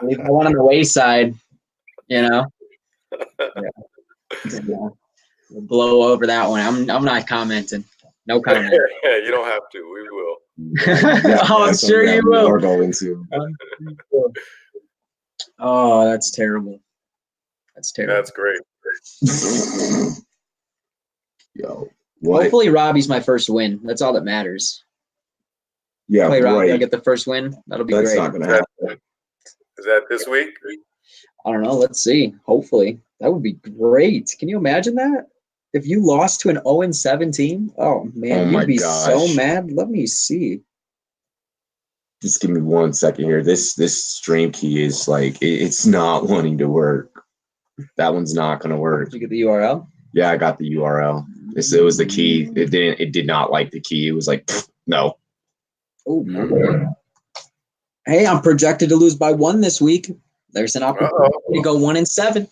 Leave that one on the wayside, you know. Yeah. We'll blow over that one. I'm not commenting. No comment. Yeah, you don't have to. We will. I'm sure you will. We're going to. Oh, that's terrible. That's terrible. That's great. Yo, what? Hopefully, Robbie's my first win. That's all that matters. Yeah, Play Robbie, right. I get the first win. That'll be That's great. not going to happen. Is that this week? I don't know. Let's see. Hopefully, that would be great. Can you imagine that? If you lost to an 0-7 team, oh man, Oh my you'd be gosh. so mad. Let me see. Just give me 1 second here. This stream key is like it's not wanting to work. That one's not going to work. Did you get the URL? Yeah, I got the URL. It was the key. It did not like the key. It was like no. Oh, hey, I'm projected to lose by 1 this week. There's an opportunity to go 1-7.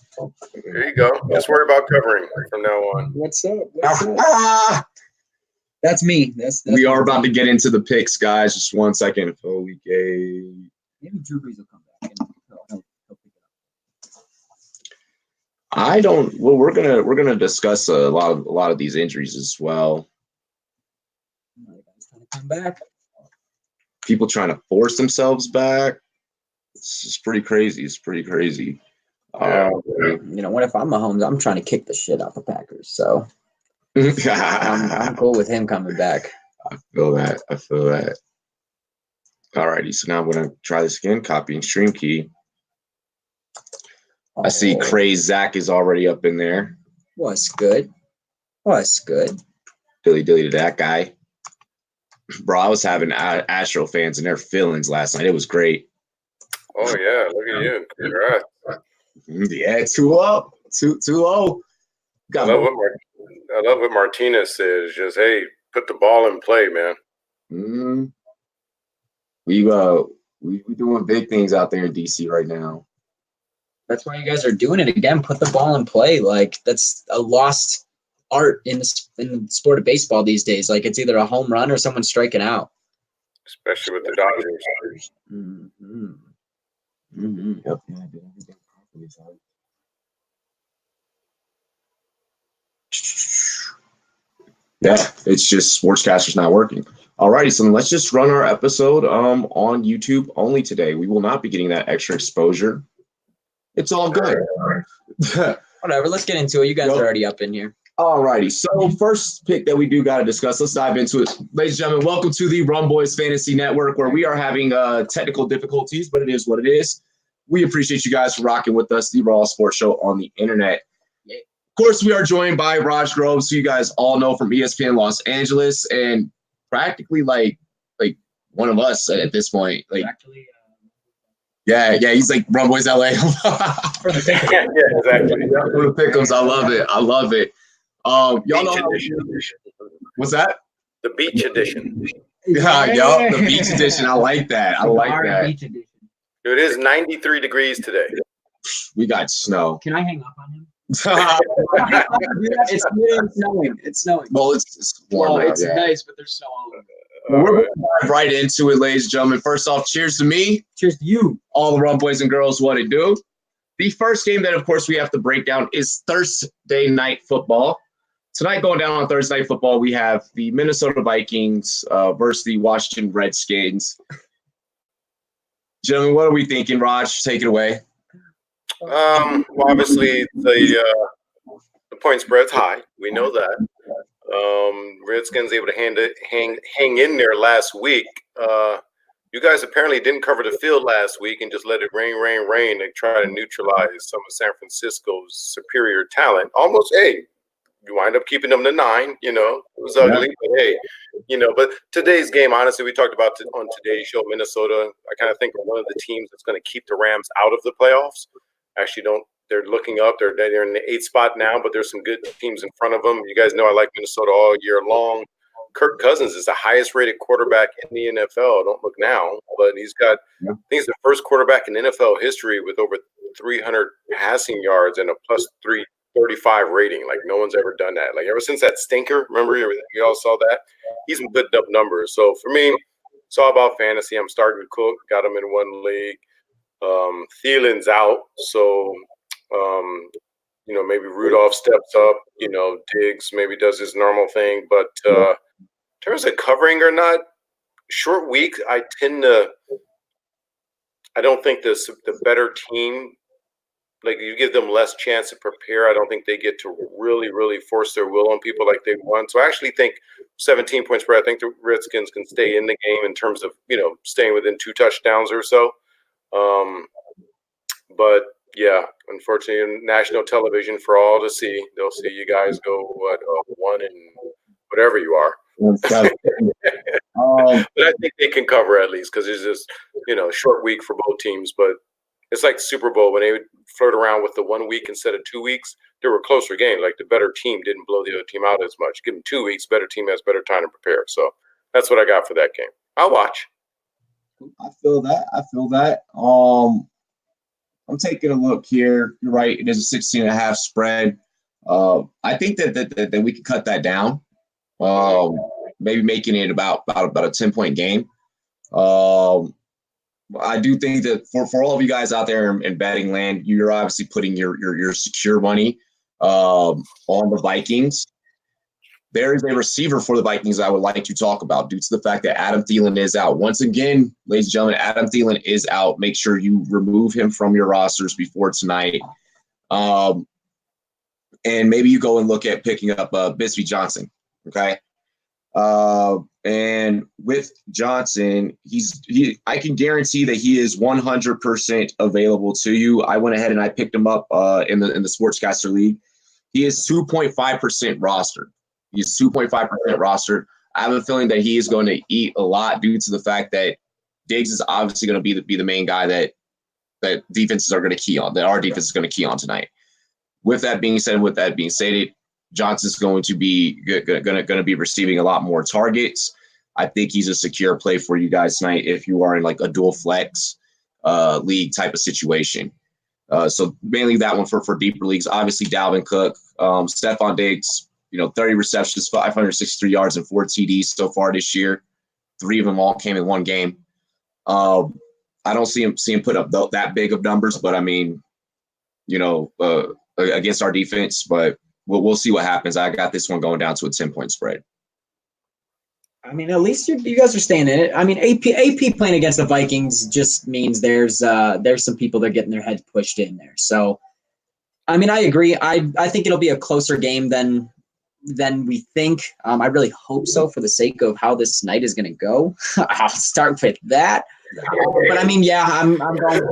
There you go. Just worry about covering from now on. What's up? That's me. That's We are about to get into the picks, guys. Just 1 second. Maybe Drew Brees will come back. He'll pick it up. I don't. Well, we're gonna discuss a lot of these injuries as well. Come back. People trying to force themselves back. It's pretty crazy. It's pretty crazy. Yeah. You know what? If I'm Mahomes, I'm trying to kick the shit out the Packers. So I'm cool with him coming back. I feel that. Alrighty, so now I'm gonna try this again. Copying stream key. I see Craze Zach is already up in there. What's good? Dilly to that guy. Bro, I was having Astro fans and their feelings last night. It was great. Oh yeah, look at you. Congrats. Yeah, 2-0. 2-0. I love what Martinez says. Just hey, put the ball in play, man. We doing big things out there in DC right now. That's why you guys are doing it again. Put the ball in play. Like that's a lost art in the sport of baseball these days. Like it's either a home run or someone striking out. Especially with the Dodgers. Yep. Yeah, it's just Sportscaster's not working. Alrighty, so let's just run our episode on YouTube only today. We will not be getting that extra exposure. It's all good. Whatever, let's get into it. You guys are already up in here. Alrighty, so first pick that we do got to discuss. Let's dive into it. Ladies and gentlemen, welcome to the Rumboyz Fantasy Network, where we are having technical difficulties, but it is what it is. We appreciate you guys for rocking with us, the Raw Sports Show on the internet. Of course, we are joined by Raj Grobes, who you guys all know from ESPN Los Angeles, and practically like one of us at this point. Like, yeah, he's like Rumboyz LA. For the pick. Yeah, exactly. For the pick'ems, I love it. Y'all know what's that? The beach edition. Yeah, the beach edition. I like that. It is 93 degrees today. We got snow. Can I hang up on him? It's snowing. Well, it's warm. It's nice, but there's snow all over. Well, we're going right into it, ladies and gentlemen. First off, cheers to me. Cheers to you. All the Rumboyz and girls, what it do. The first game that, of course, we have to break down is Thursday Night Football. Tonight, going down on Thursday Night Football, we have the Minnesota Vikings versus the Washington Redskins. Gentlemen, what are we thinking? Raj, take it away. Well, obviously, the point spread's high. We know that. Redskins able to hang in there last week. You guys apparently didn't cover the field last week and just let it rain to try to neutralize some of San Francisco's superior talent. Almost, hey, you wind up keeping them to 9. You know, it was ugly, but hey, But today's game, honestly, we talked about on today's show, Minnesota. I kind of think are one of the teams that's going to keep the Rams out of the playoffs. Actually, they're looking up. They're in the 8th spot now, but there's some good teams in front of them. You guys know I like Minnesota all year long. Kirk Cousins is the highest-rated quarterback in the NFL. Don't look now, but he's got – I think he's the first quarterback in NFL history with over 300 passing yards and a plus 335 rating. Like, no one's ever done that. Like, ever since that stinker, remember, we all saw that? He's been putting up numbers. So, for me, it's all about fantasy. I'm starting with Cook. Got him in one league. Thielen's out, so maybe Rudolph steps up. Diggs maybe does his normal thing, but in terms of covering or not, short week, I don't think the better team, like, you give them less chance to prepare. I don't think they get to really, really force their will on people like they want. So I actually think 17 points spread. I think the Redskins can stay in the game in terms of, staying within 2 touchdowns or so. But yeah, unfortunately, national television for all to see. They'll see you guys go 1 and whatever you are. But I think they can cover at least, because it's just short week for both teams. But it's like the Super Bowl when they would flirt around with the 1 week instead of 2 weeks. There were closer games. Like, the better team didn't blow the other team out as much. Give them 2 weeks, better team has better time to prepare. So that's what I got for that game. I'll watch. I feel that. I'm taking a look here. You're right. It is a 16.5 spread. I think that we could cut that down. Maybe making it about a 10-point game. I do think that for all of you guys out there in betting land, you're obviously putting your secure money on the Vikings. There is a receiver for the Vikings I would like to talk about due to the fact that Adam Thielen is out. Once again, ladies and gentlemen, Adam Thielen is out. Make sure you remove him from your rosters before tonight. And maybe you go and look at picking up Bisbee Johnson, okay? And with Johnson, I can guarantee that he is 100% available to you. I went ahead and I picked him up in the Sportscaster League. He is 2.5% rostered. He's 2.5% rostered. I have a feeling that he is going to eat a lot due to the fact that Diggs is obviously going to be the main guy that defenses are going to key on, that our defense is going to key on tonight. With that being stated, Johnson's going to be going to be receiving a lot more targets. I think he's a secure play for you guys tonight if you are in like a dual flex league type of situation. So mainly that one for deeper leagues. Obviously, Dalvin Cook, Stephon Diggs, 30 receptions, 563 yards, and 4 TDs so far this year. 3 of them all came in one game. I don't see him put up that big of numbers, but I mean, against our defense, but we'll see what happens. I got this one going down to a 10-point spread. I mean, at least you guys are staying in it. I mean, AP playing against the Vikings just means there's some people that are getting their heads pushed in there. So, I mean, I agree. I think it'll be a closer game than we think. I really hope so for the sake of how this night is going to go. I'll start with that. But I mean, yeah, I'm going.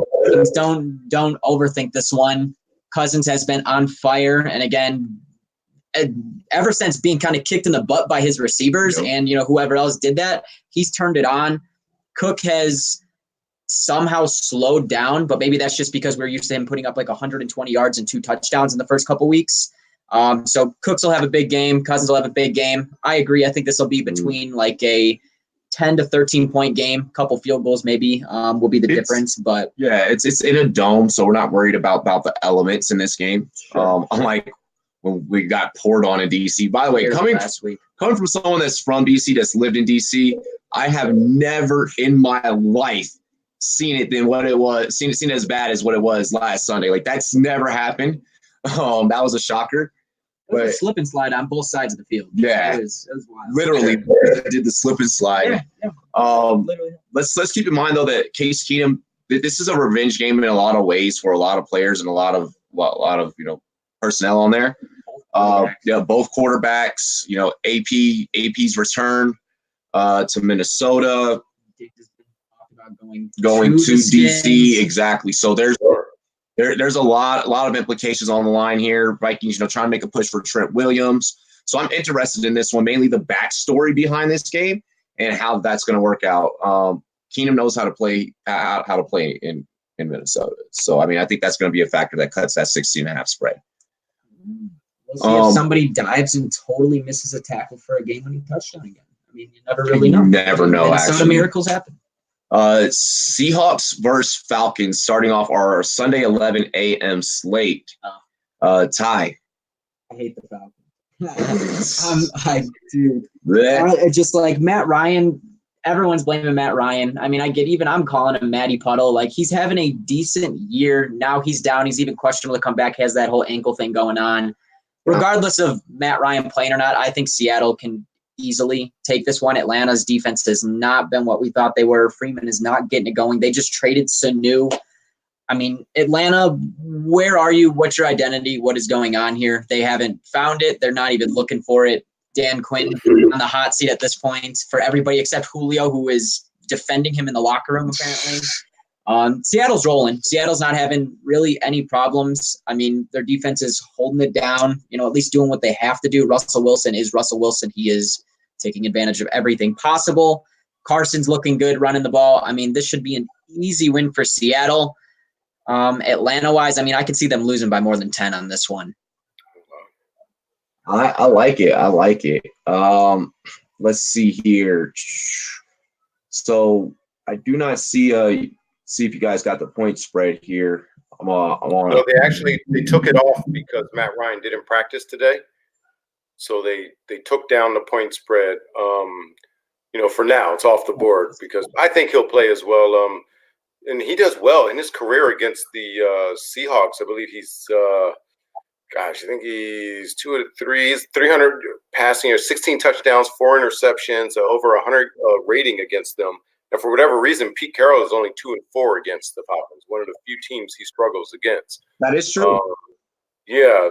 Don't overthink this one. Cousins has been on fire, and again, ever since being kind of kicked in the butt by his receivers and whoever else did that, he's turned it on. Cook has somehow slowed down, but maybe that's just because we're used to him putting up like 120 yards and 2 touchdowns in the first couple weeks. So Cooks will have a big game. Cousins will have a big game. I agree. I think this will be between like a 10 to 13 point game. Couple field goals maybe will be the difference. But yeah, it's in a dome, so we're not worried about the elements in this game. Sure. Unlike when we got poured on in DC. By the way, coming from someone that's from DC, that's lived in DC, I have never in my life seen it as bad as what it was last Sunday. Like, that's never happened. That was a shocker. It was a slip and slide on both sides of the field. Yeah, it was wild. Literally did the slip and slide. Yeah. Literally. Let's keep in mind though that Case Keenum, this is a revenge game in a lot of ways for a lot of players and a lot of personnel on there. Both quarterbacks. AP's return to Minnesota, going to DC. Exactly. So there's a lot of implications on the line here. Vikings, trying to make a push for Trent Williams. So I'm interested in this one, mainly the backstory behind this game and how that's going to work out. Keenum knows how to play in Minnesota. So, I mean, I think that's going to be a factor that cuts that 16.5 spread. We'll see if somebody dives and totally misses a tackle for a game-winning touchdown again. I mean, you never really know. You never know, Minnesota actually. miracles happen. Seahawks versus Falcons starting off our Sunday 11 a.m. slate. Ty. I hate the Falcons. I do. Just like Matt Ryan, everyone's blaming Matt Ryan. I mean, I'm calling him Matty Puddle. Like, he's having a decent year. Now he's down. He's even questionable to come back. He has that whole ankle thing going on. Regardless of Matt Ryan playing or not, I think Seattle can easily take this one. Atlanta's defense has not been what we thought they were. Freeman is not getting it going. They just traded Sanu. I mean, Atlanta, where are you? What's your identity? What is going on here? They haven't found it. They're not even looking for it. Dan Quinn on the hot seat at this point for everybody except Julio, who is defending him in the locker room, apparently. Seattle's rolling. Seattle's not having really any problems. I mean, their defense is holding it down, at least doing what they have to do. Russell Wilson is Russell Wilson. He is taking advantage of everything possible. Carson's looking good running the ball. I mean, this should be an easy win for Seattle. Atlanta-wise, I mean, I could see them losing by more than 10 on this one. I like it. Let's see here. So I do not see if you guys got the point spread here. I'm on. No, they took it off because Matt Ryan didn't practice today. So they took down the point spread. For now it's off the board because I think he'll play as well. And he does well in his career against the Seahawks. I believe he's I think he's 2 out of 3. He's 300 passing, 16 touchdowns, 4 interceptions, over 100 rating against them. And for whatever reason, Pete Carroll is only 2 and 4 against the Falcons. One of the few teams he struggles against. That is true.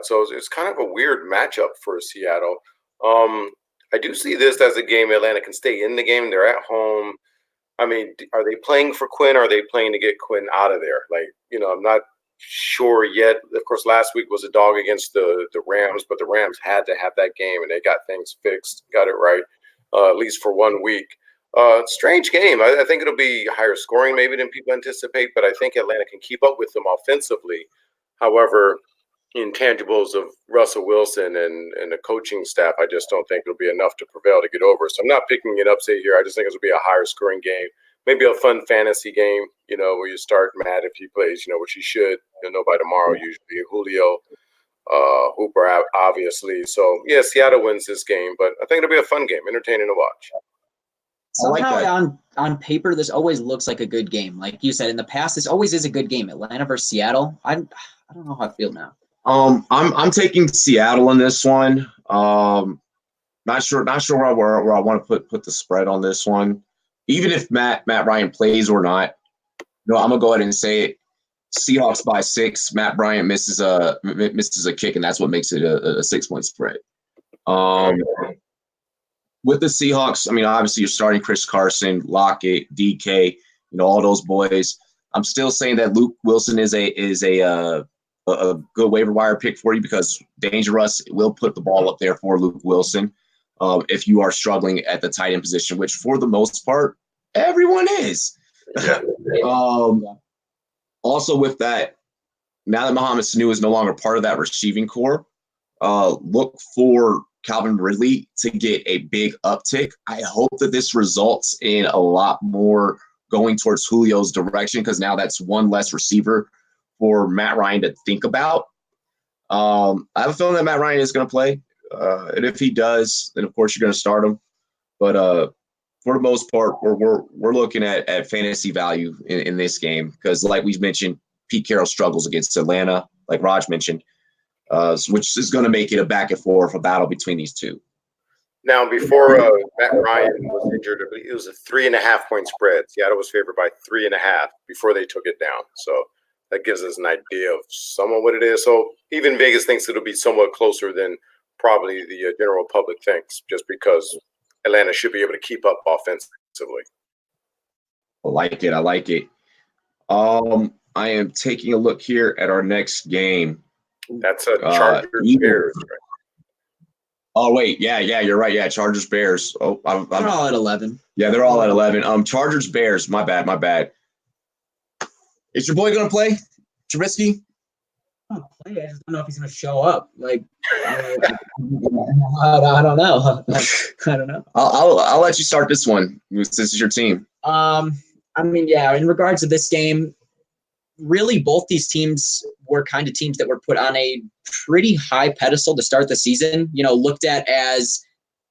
So it's kind of a weird matchup for Seattle. I do see this as a game Atlanta can stay in the game. They're at home. I mean, are they playing for Quinn? Or are they playing to get Quinn out of there? I'm not sure yet. Of course, last week was a dog against the Rams, but the Rams had to have that game, and they got things fixed, got it right, at least for 1 week. Strange game. I think it'll be higher scoring maybe than people anticipate, but I think Atlanta can keep up with them offensively. However, intangibles of Russell Wilson and the coaching staff, I just don't think it'll be enough to prevail to get over. So I'm not picking an upset here. I just think it'll be a higher scoring game. Maybe a fun fantasy game, where you start Matt if he plays, which he should. You'll know by tomorrow usually. Julio, Hooper, obviously. So, yeah, Seattle wins this game, but I think it'll be a fun game, entertaining to watch. Somehow on paper, this always looks like a good game. Like you said, in the past, this always is a good game. Atlanta versus Seattle. I don't know how I feel now. I'm taking Seattle in this one. Not sure where I want to put the spread on this one. Even if Matt Ryan plays or not, I'm gonna go ahead and say it. Seahawks by 6. Matt Bryant misses a kick, and that's what makes it a 6-point spread. With the Seahawks, I mean, obviously you're starting Chris Carson, Lockett, DK, all those boys. I'm still saying that Luke Wilson is a good waiver wire pick for you because Dangerous will put the ball up there for Luke Wilson. If you are struggling at the tight end position, which for the most part, everyone is. Also with that, now that Mohamed Sanu is no longer part of that receiving core, look for Calvin Ridley to get a big uptick. I hope that this results in a lot more going towards Julio's direction because now that's one less receiver for Matt Ryan to think about. I have a feeling that Matt Ryan is going to play. And if he does, then of course you're going to start him. But for the most part, we're looking at fantasy value in this game because, like we mentioned, Pete Carroll struggles against Atlanta, like Raj mentioned, which is going to make it a back and forth, a battle between these two. Now, before Matt Ryan was injured, it was a 3.5-point spread. Seattle was favored by 3.5 before they took it down. So that gives us an idea of somewhat what it is. So even Vegas thinks it'll be somewhat closer than probably the general public thinks, just because Atlanta should be able to keep up offensively. I like it. I am taking a look here at our next game. That's a Chargers Bears, right? Oh wait, yeah, you're right. Yeah, Chargers Bears. Oh, they're all at 11. Yeah, they're all at 11. Chargers Bears. My bad. Is your boy gonna play, Trubisky? I just don't know if he's going to show up. I don't know. I don't know. I'll let you start this one since it's your team. I mean, yeah. In regards to this game, really, both these teams were kind of teams that were put on a pretty high pedestal to start the season. Looked at as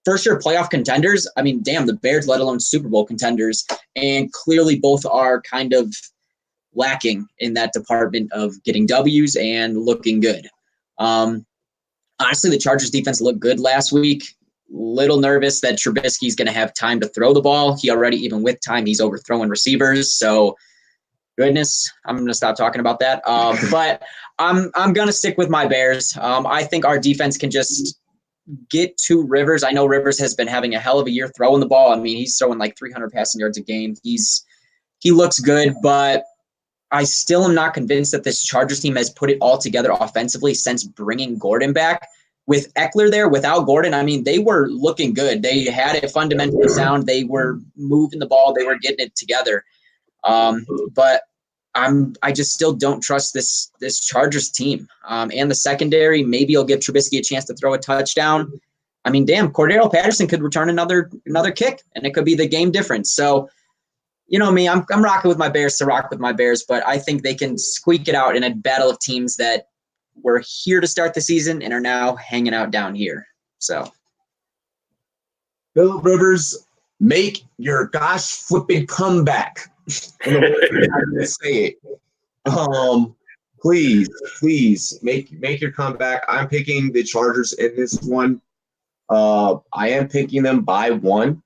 first-year playoff contenders. I mean, damn, the Bears, let alone Super Bowl contenders, and clearly both are kind of lacking in that department of getting W's and looking good. Honestly, the Chargers defense looked good last week. Little nervous that Trubisky's going to have time to throw the ball. He already, even with time, he's overthrowing receivers. So, goodness, I'm going to stop talking about that. But I'm going to stick with my Bears. I think our defense can just get to Rivers. I know Rivers has been having a hell of a year throwing the ball. I mean, he's throwing like 300 passing yards a game. He looks good, but I still am not convinced that this Chargers team has put it all together offensively since bringing Gordon back. With Eckler there, without Gordon, I mean, they were looking good. They had it fundamentally sound. They were moving the ball. They were getting it together. But I just still don't trust this Chargers team. And the secondary, maybe you'll give Trubisky a chance to throw a touchdown. I mean, damn, Cordero Patterson could return another kick, and it could be the game difference. So, you know me, I'm rocking with my Bears to rock with my Bears, but I think they can squeak it out in a battle of teams that were here to start the season and are now hanging out down here. So, Philip Rivers, make your gosh flipping comeback. I'm gonna say it. Please make your comeback. I'm picking the Chargers in this one. I am picking them by 1.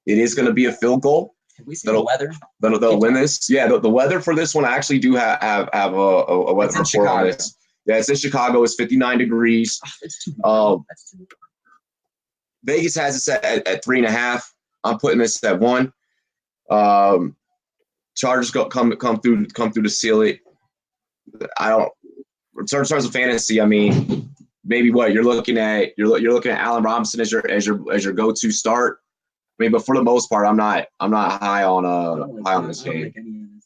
It is going to be a field goal. Have we seen the weather? They'll win this. Yeah, the weather for this one, I actually do have a weather report on this. Yeah, it's in Chicago. It's 59 degrees. That's too Vegas has it set at 3.5. I'm putting this at 1. Chargers come through to seal it. In terms of fantasy, I mean, maybe what you're looking at Allen Robinson as your go-to start. I mean, but for the most part, I'm not high on this game.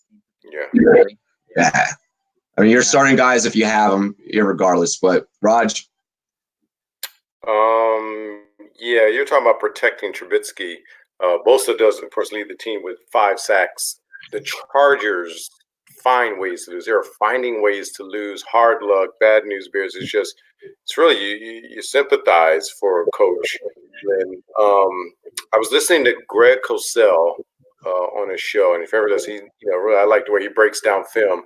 Yeah. I mean, you're starting guys if you have them, irregardless. But Raj. Yeah, you're talking about protecting Trubisky. Bosa does, of course, lead the team with 5 sacks. The Chargers find ways to lose. They're finding ways to lose. Hard luck, bad news bears. It's really you sympathize for a coach. And I was listening to Greg Cosell on his show, and if ever does, really I like the way he breaks down film.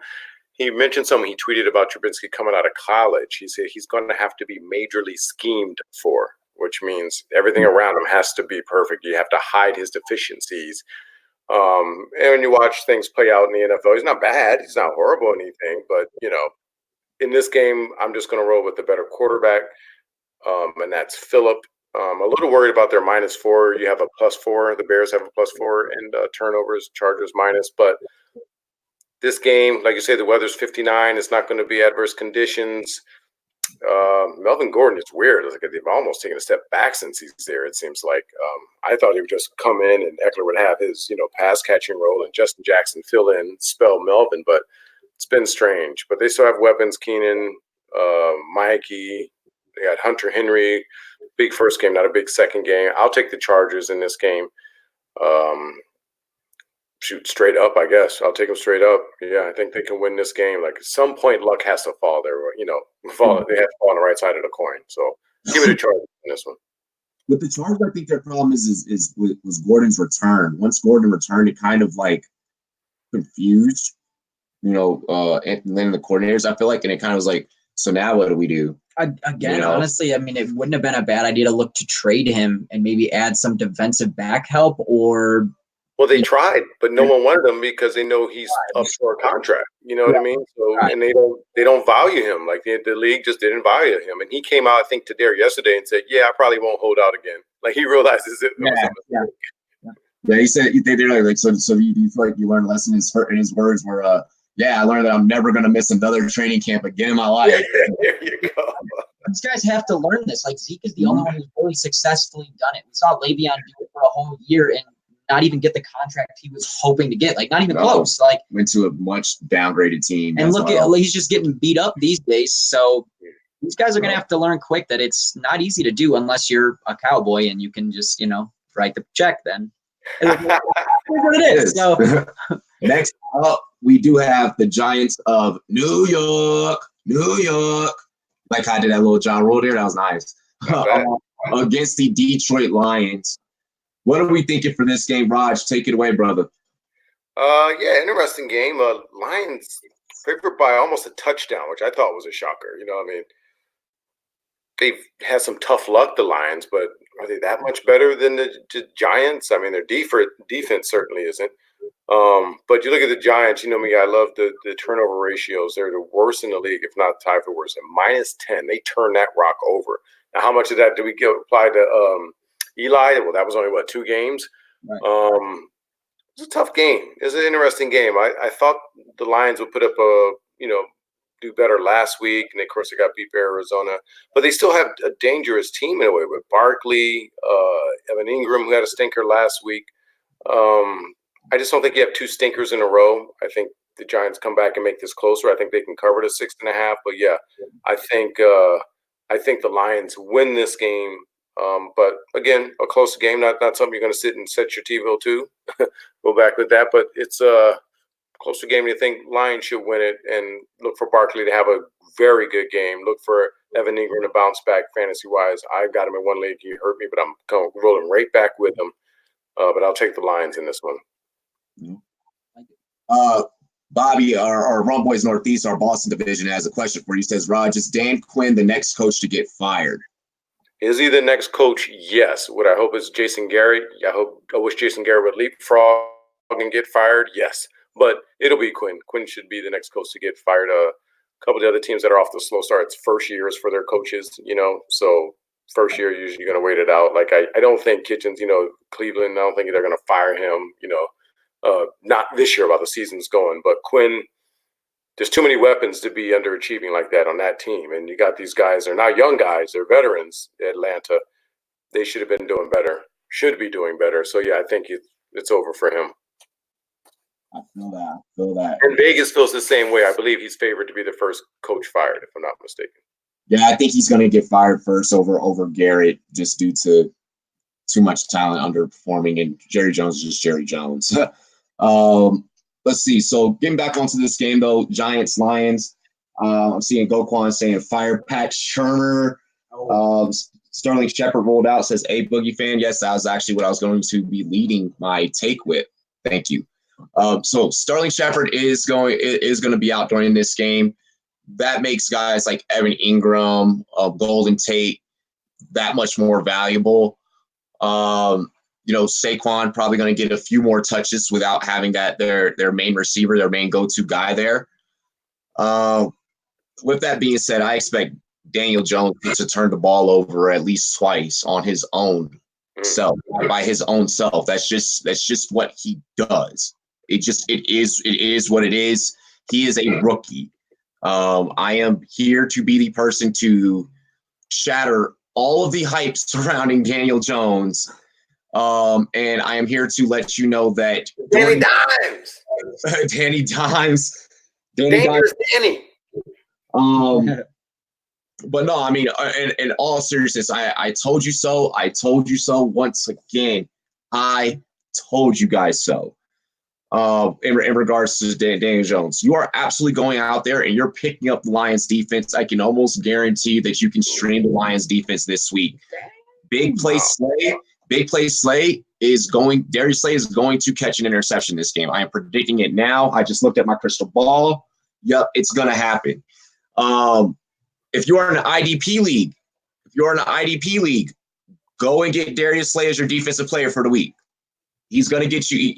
He mentioned something he tweeted about Trubisky coming out of college. He said he's going to have to be majorly schemed for, which means everything around him has to be perfect. You have to hide his deficiencies. And when you watch things play out in the NFL, he's not bad. He's not horrible or anything. But, in this game, I'm just going to roll with the better quarterback, and that's Phillip. I'm a little worried about their -4. You have a +4. The Bears have a +4 and turnovers, Chargers minus. But this game, like you say, the weather's 59. It's not going to be adverse conditions. Melvin Gordon is weird. It's like they've almost taken a step back since he's there, it seems like. I thought he would just come in and Eckler would have his, pass catching role and Justin Jackson fill in, spell Melvin, but it's been strange. But they still have weapons, Keenan, Mikey, they got Hunter Henry, big first game, not a big second game. I'll take the Chargers in this game. Shoot straight up, I guess. I'll take them straight up. Yeah, I think they can win this game. Like at some point, luck has to fall there. They have to fall on the right side of the coin. So give it a Chargers in this one. With the Chargers, I think their problem was Gordon's return. Once Gordon returned, it kind of like confused, and then the coordinators, I feel like, and it kind of was like, so now what do we do? Again, honestly, I mean, it wouldn't have been a bad idea to look to trade him and maybe add some defensive back help or. Well, they tried, but no one wanted him because they know he's up for a contract. You know what I mean? So, and they don't value him. Like the league just didn't value him. And he came out, I think, to Dare yesterday and said, "Yeah, I probably won't hold out again." Like he realizes it. Yeah, he said they're like, so you feel like you learned a lesson. His words were, "Yeah, I learned that I'm never going to miss another training camp again in my life." Yeah, there you go. These guys have to learn this. Like Zeke is the only one who's really successfully done it. We saw Le'Veon do it for a whole year and not even get the contract he was hoping to get. Like not even close. Like went to a much downgraded team. And he's just getting beat up these days. So these guys are gonna have to learn quick that it's not easy to do unless you're a cowboy and you can just, write the check then. What it is. So next up we do have the Giants of New York. Like I did that little John roll there. That was nice. against the Detroit Lions. What are we thinking for this game? Raj, take it away, brother. Yeah, interesting game. Lions favored by almost a touchdown, which I thought was a shocker. They've had some tough luck, the Lions, but are they that much better than the Giants? I mean, their defense certainly isn't. But you look at the Giants, you know me, I love the turnover ratios. They're the worst in the league, if not tied for worst. At -10, they turn that rock over. Now, how much of that do we apply to Eli? Well, that was only, 2 games? Right. It's a tough game. It's an interesting game. I thought the Lions would put up do better last week, and of course they got beat by Arizona. But they still have a dangerous team in a way with Barkley, Evan Ingram, who had a stinker last week. I just don't think you have 2 stinkers in a row. I think the Giants come back and make this closer. I think they can cover the 6.5. But yeah, I think the Lions win this game. But again, a close game, not something you're going to sit and set your TiVo to. Go back with that, but it's a closer game. You think Lions should win it, and look for Barkley to have a very good game. Look for Evan Ingram to bounce back fantasy wise. I got him in one league. He hurt me, but I'm rolling right back with him. But I'll take the Lions in this one. Bobby, our Rumboyz Northeast, our Boston division, has a question for you. He says, Raj, is Dan Quinn the next coach to get fired? Is he the next coach? Yes. What I hope is Jason Garrett. I wish Jason Garrett would leapfrog and get fired. Yes. But it'll be Quinn. Quinn should be the next coach to get fired. A couple of the other teams that are off the slow start, it's first years for their coaches, So first year, usually you're going to wait it out. Like, I don't think Kitchens, Cleveland, I don't think they're going to fire him, not this year while the season's going. But Quinn, there's too many weapons to be underachieving like that on that team. And you got these guys, they're not young guys, they're veterans, Atlanta. They should have been doing better, should be doing better. So, yeah, I think it's over for him. I feel that. And Vegas feels the same way. I believe he's favored to be the first coach fired, if I'm not mistaken. Yeah, I think he's going to get fired first over Garrett just due to too much talent underperforming, and Jerry Jones is just Jerry Jones. Let's see. So getting back onto this game, though, Giants-Lions. I'm seeing Goquan saying fire Pat Shermer. Sterling Shepard rolled out, says a Boogie fan. Yes, that was actually what I was going to be leading my take with. Thank you. So Sterling Shepard is going to be out during this game. That makes guys like Evan Ingram, Golden Tate that much more valuable. Saquon probably going to get a few more touches without having that their main receiver, their main go-to guy there. With that being said, I expect Daniel Jones to turn the ball over at least twice on his own self, by his own self. That's just what he does. It is what it is. He is a rookie. I am here to be the person to shatter all of the hype surrounding Daniel Jones. And I am here to let you know that Danny Dimes. Danny Dimes. Dangerous Danny. But no, I mean, in all seriousness, I told you so. I told you so once again. I told you guys so. In regards to Daniel Jones, you are absolutely going out there and you're picking up the Lions defense. I can almost guarantee that you can stream the Lions defense this week. Big play Slay is going. Darius Slay is going to catch an interception this game. I am predicting it now. I just looked at my crystal ball. Yep, it's gonna happen. If you are in an IDP league, go and get Darius Slay as your defensive player for the week. He's going to get you.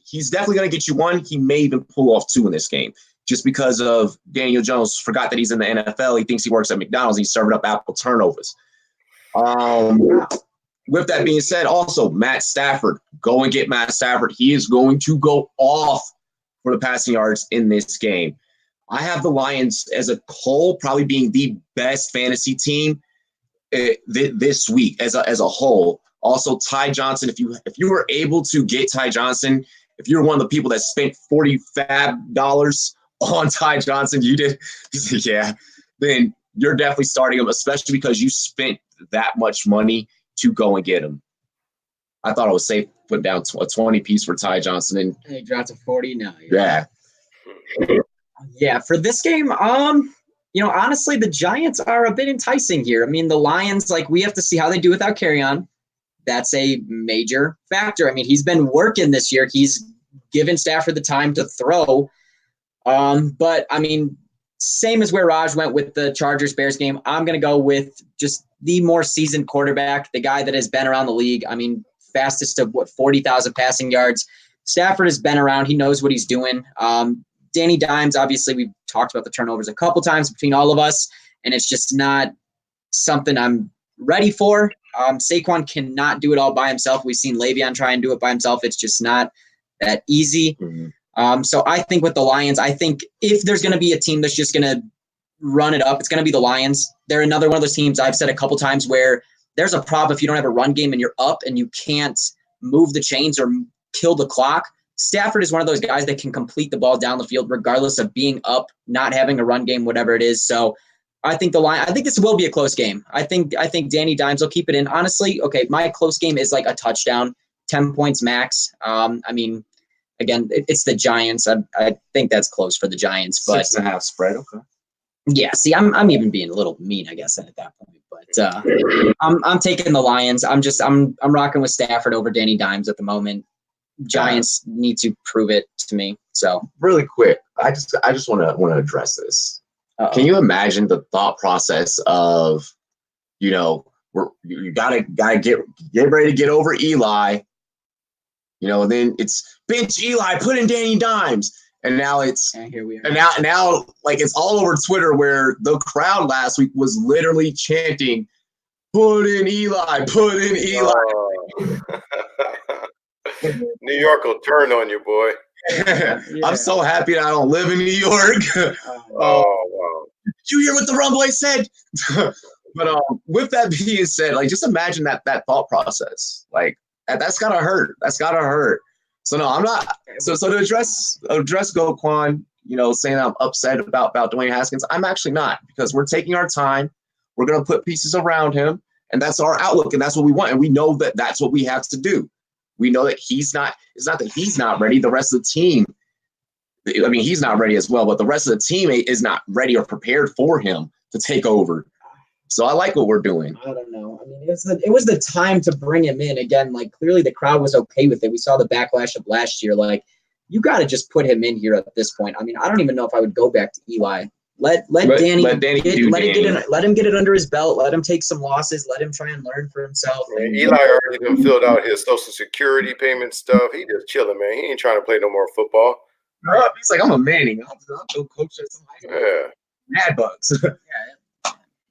He's definitely going to get you 1. He may even pull off 2 in this game, just because of Daniel Jones. Forgot that he's in the NFL. He thinks he works at McDonald's. He's serving up apple turnovers. With that being said, also Matt Stafford. Go and get Matt Stafford. He is going to go off for the passing yards in this game. I have the Lions as a whole probably being the best fantasy team this week as a whole. Also, Ty Johnson, if you were able to get Ty Johnson, if you're one of the people that spent $40 fab on Ty Johnson, you did, yeah, then you're definitely starting him, especially because you spent that much money to go and get him. I thought I was safe put down a 20 piece for Ty Johnson, and he dropped to 40 now. Yeah. Yeah, for this game, honestly, the Giants are a bit enticing here. I mean, the Lions, like, we have to see how they do without Kerryon. That's a major factor. I mean, he's been working this year. He's given Stafford the time to throw. But, I mean, same as where Raj went with the Chargers-Bears game, I'm going to go with just the more seasoned quarterback, the guy that has been around the league. I mean, fastest of 40,000 passing yards. Stafford has been around. He knows what he's doing. Danny Dimes, obviously, we've talked about the turnovers a couple times between all of us, and it's just not something I'm ready for. Saquon cannot do it all by himself. We've seen Le'Veon try and do it by himself. It's just not that easy. Mm-hmm. So I think with the Lions, I think if there's going to be a team that's just going to run it up, it's going to be the Lions. They're another one of those teams I've said a couple times where there's a problem if you don't have a run game and you're up and you can't move the chains or kill the clock. Stafford is one of those guys that can complete the ball down the field regardless of being up, not having a run game, whatever it is. So I think I think this will be a close game. I think Danny Dimes will keep it in. Honestly, okay, my close game is like a touchdown, 10 points max. I mean, again, it's the Giants. I think that's close for the Giants. But 6.5 spread, okay. Yeah, see, I'm even being a little mean, I guess, at that point. But I'm taking the Lions. I'm rocking with Stafford over Danny Dimes at the moment. Giants need to prove it to me. So really quick, I just want to address this. Uh-oh. Can you imagine the thought process of, you gotta get ready to get over Eli, and then it's bench Eli, put in Danny Dimes, and now here we are. And now like it's all over Twitter where the crowd last week was literally chanting, "Put in Eli, put in Eli." New York will turn on you, boy. Yeah. I'm so happy that I don't live in New York. Wow. Did you hear what the Rumboyz said? But with that being said, like, just imagine that thought process. Like, that's gotta hurt. That's gotta hurt. So no, I'm not. So to address Goquan, saying I'm upset about Dwayne Haskins, I'm actually not, because we're taking our time. We're gonna put pieces around him, and that's our outlook, and that's what we want, and we know that that's what we have to do. We know that he's not. It's not that he's not ready. The rest of the team, I mean, he's not ready as well. But the rest of the team is not ready or prepared for him to take over. So I like what we're doing. I don't know. I mean, it was the time to bring him in again. Like, clearly the crowd was okay with it. We saw the backlash of last year. Like, you got to just put him in here at this point. I mean, I don't even know if I would go back to Eli. Let Danny let him get it under his belt. Let him take some losses. Let him try and learn for himself. Man, Eli already been filled out his Social Security payment stuff. He just chilling, man. He ain't trying to play no more football. He's like, I'm a Manning. I'll go coach at some high school. Yeah. Mad Bugs.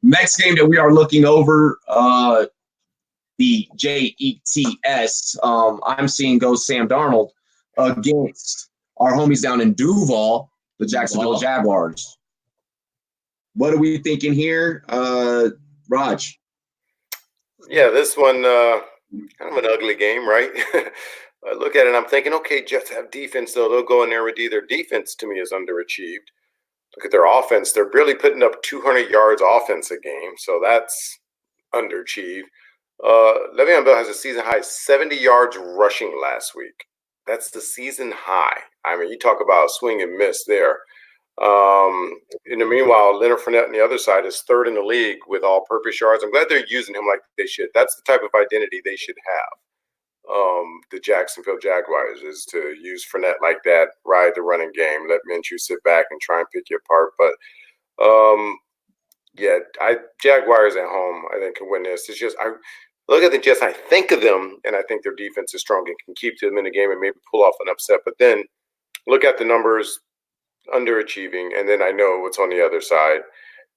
Next game that we are looking over, the JETS. I'm seeing go Sam Darnold against our homies down in Duval, the Jacksonville Jaguars. What are we thinking here, Raj? Yeah, this one kind of an ugly game, right? I look at it and I'm thinking, okay, Jets have defense, though. They'll go in there and redeem. Their defense, to me, is underachieved. Look at their offense. They're barely putting up 200 yards offense a game, so that's underachieved. Le'Veon Bell has a season-high 70 yards rushing last week. That's the season high. I mean, you talk about swing and miss there. In the meanwhile, Leonard Fournette on the other side is third in the league with all-purpose yards. I'm glad they're using him like they should. That's the type of identity they should have. The Jacksonville Jaguars is to use Fournette like that, ride the running game, let Minshew sit back and try and pick you apart. But Jaguars at home, I think, can win this. It's just I look at the Jets, I think of them, and I think their defense is strong and can keep them in the game and maybe pull off an upset. But then look at the numbers. Underachieving, and then I know what's on the other side.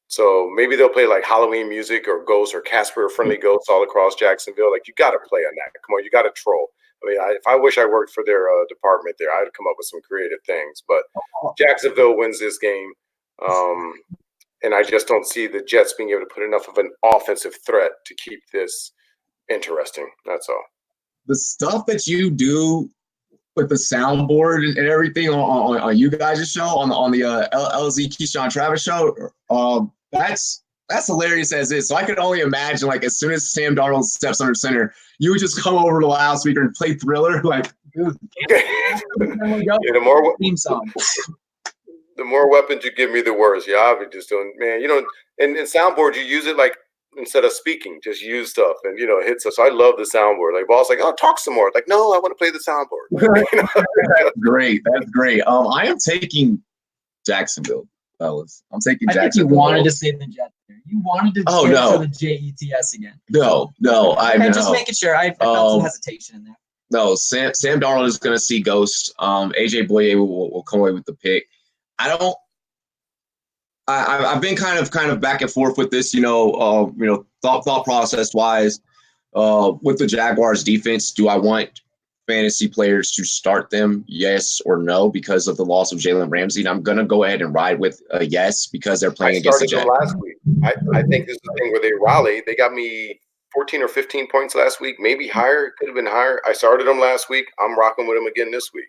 So maybe they'll play like Halloween music or Ghosts or Casper Friendly Ghosts all across Jacksonville. Like, you got to play on that. Come on, you got to troll. I mean, if I wish I worked for their department there, I'd come up with some creative things. But Jacksonville wins this game, and I just don't see the Jets being able to put enough of an offensive threat to keep this interesting. That's all. The stuff that you do with the soundboard and everything on you guys' show, on the LZ Keyshawn Travis show, that's hilarious as is. So I could only imagine, like, as soon as Sam Darnold steps under center, you would just come over to the loudspeaker and play Thriller, like, dude. The the more weapons you give me, the worse. Yeah, I'll be just doing, man. And soundboard, you use it like instead of speaking, just use stuff and it hits us. So I love the soundboard. Like boss, like, oh, talk some more. Like, no, I want to play the soundboard. That's great. That's great. I am taking Jacksonville, fellas. I'm taking Jacksonville. I think you wanted to say the Jets. You wanted to say to the Jets again. No, just making sure. I felt some hesitation in there. No, Sam Darnold is going to see ghosts. AJ Boye will come away with the pick. I've been kind of back and forth with this, thought process wise, with the Jaguars defense. Do I want fantasy players to start them? Yes or no, because of the loss of Jalen Ramsey. And I'm going to go ahead and ride with a yes, because they're playing against the Jaguars. Last week. I think this is the thing where they rally. They got me 14 or 15 points last week, maybe higher. It could have been higher. I started them last week. I'm rocking with them again this week.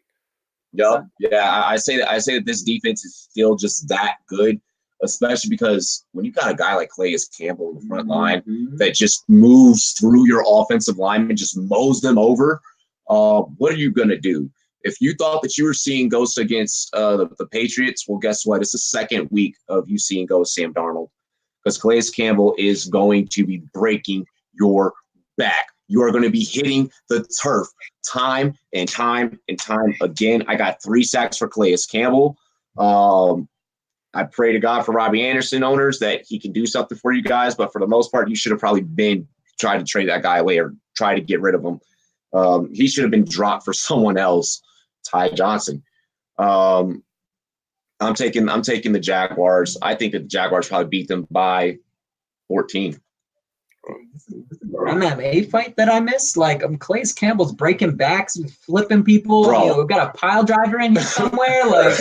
Yep. Yeah, I say that this defense is still just that good, especially because when you got a guy like Calais Campbell in the front line that just moves through your offensive line and just mows them over, what are you going to do? If you thought that you were seeing ghosts against the Patriots, well, guess what? It's the second week of you seeing ghosts Sam Darnold, because Calais Campbell is going to be breaking your back. You are going to be hitting the turf time and time and time again. I got 3 sacks for Calais Campbell. I pray to God for Robbie Anderson owners that he can do something for you guys, but for the most part, you should have probably been trying to trade that guy away or try to get rid of him. He should have been dropped for someone else, Ty Johnson. I'm taking the Jaguars. I think that the Jaguars probably beat them by 14. MMA fight that I missed, like Calais Campbell's breaking backs and flipping people. Bro. We've got a pile driver in here somewhere. Like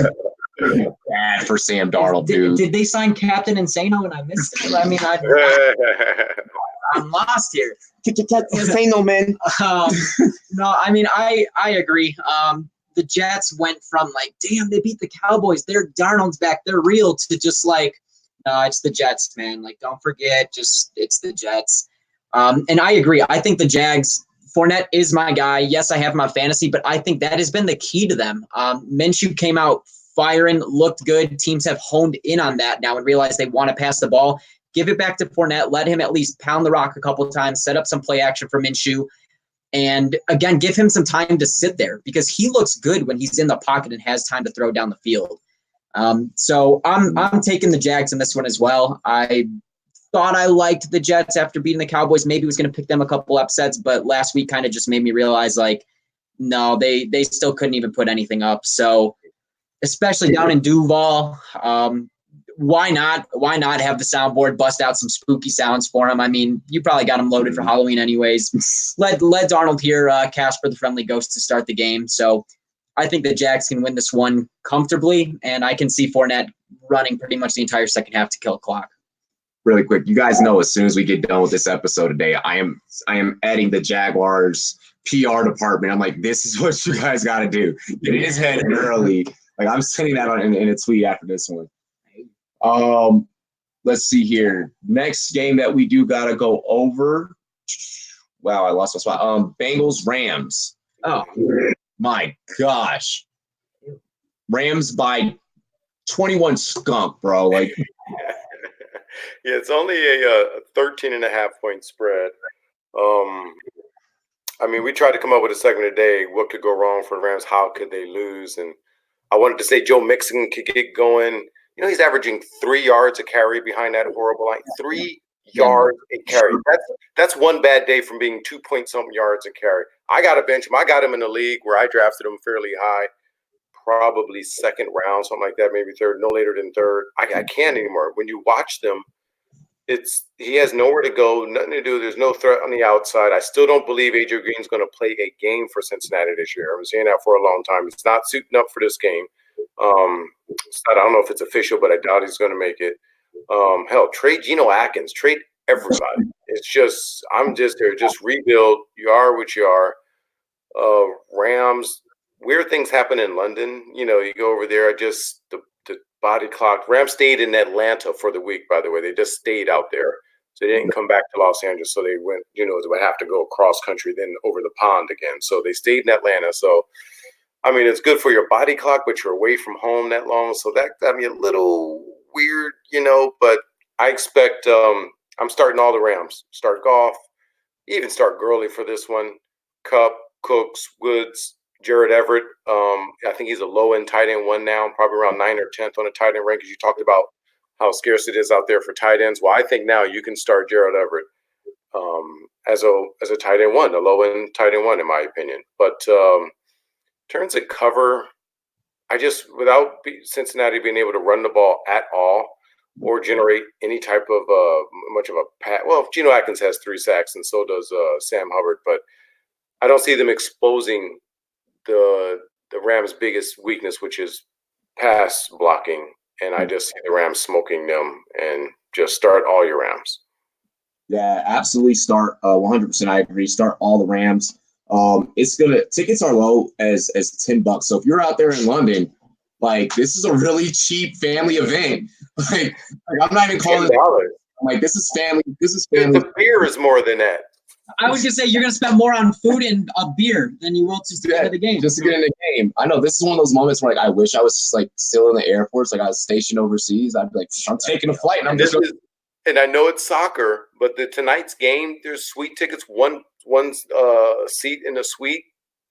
bad for Sam Darnold, dude. Did they sign Captain Insano and I missed it? I mean, I'm lost here. Insano, man. No, I mean, I agree. The Jets went from like, damn, they beat the Cowboys. They're Darnold's back. They're real, to just like, no, it's the Jets, man. Like, don't forget, it's the Jets. And I agree. I think the Jags, Fournette is my guy. Yes, I have my fantasy, but I think that has been the key to them. Minshew came out firing, looked good. Teams have honed in on that now and realized they want to pass the ball. Give it back to Fournette. Let him at least pound the rock a couple of times, set up some play action for Minshew. And, again, give him some time to sit there, because he looks good when he's in the pocket and has time to throw down the field. So I'm taking the Jags in this one as well. I thought I liked the Jets after beating the Cowboys. Maybe was going to pick them a couple upsets, but last week kind of just made me realize, like, no, they still couldn't even put anything up. So especially down in Duval, why not have the soundboard bust out some spooky sounds for him? I mean, you probably got him loaded for Halloween anyways. Let Darnold hear Casper the Friendly Ghost to start the game. So I think the Jags can win this one comfortably, and I can see Fournette running pretty much the entire second half to kill clock. Really quick, you guys know as soon as we get done with this episode today, I am adding the Jaguars PR department. I'm like, this is what you guys got to do. Get in his head early. Like, I'm sending that in a tweet after this one. Let's see here. Next game that we do got to go over. Wow, I lost my spot. Bengals Rams. Oh. My gosh. Rams by 21 skunk, bro. Like, yeah, it's only a 13.5-point spread. I mean, we tried to come up with a segment today. What could go wrong for the Rams? How could they lose? And I wanted to say Joe Mixon could get going. You know, he's averaging 3 yards a carry behind that horrible line. 3 yards a carry. That's one bad day from being 2-point-something yards a carry. I got to bench him. I got him in the league where I drafted him fairly high, probably second round, something like that, maybe third, no later than third. I can't anymore. When you watch them, he has nowhere to go, nothing to do. There's no threat on the outside. I still don't believe A.J. Green's going to play a game for Cincinnati this year. I've been saying that for a long time. It's not suiting up for this game. I don't know if it's official, but I doubt he's going to make it. Hell, trade Geno Atkins, trade everybody. It's just, I'm just there. Just rebuild. You are what you are. Rams, weird things happen in London. You know, you go over there. The body clock. Rams stayed in Atlanta for the week, by the way. They just stayed out there. So they didn't come back to Los Angeles. So they went, they would have to go across country, then over the pond again. So they stayed in Atlanta. So I mean, it's good for your body clock, but you're away from home that long. So that got me a little weird, but I expect I'm starting all the Rams. Start Goff, even start Gurley for this one. Kupp, Cooks, Woods, Jared Everett. I think he's a low-end tight end one now, probably around 9th or 10th on the tight end rank, because you talked about how scarce it is out there for tight ends. Well, I think now you can start Jared Everett as a tight end one, a low-end tight end one, in my opinion. But in terms of cover, without Cincinnati being able to run the ball at all or generate any type of much of a pass. Well, Geno Atkins has 3 sacks, and so does Sam Hubbard, but I don't see them exposing the Rams' biggest weakness, which is pass blocking, and I just see the Rams smoking them. And just start all your Rams. Yeah, absolutely. Start 100%. I agree. Start all the Rams. Tickets are low as $10. So if you're out there in London, this is a really cheap family event. I'm not even calling it. This is family. The beer is more than that. I was gonna say you're gonna spend more on food and a beer than you will just to get into the game. Just to get in the game. I know this is one of those moments where I wish I was still in the Air Force, I was stationed overseas. I'd be I'm taking a flight, and I'm just. And I know it's soccer, but tonight's game, there's suite tickets. One seat in the suite,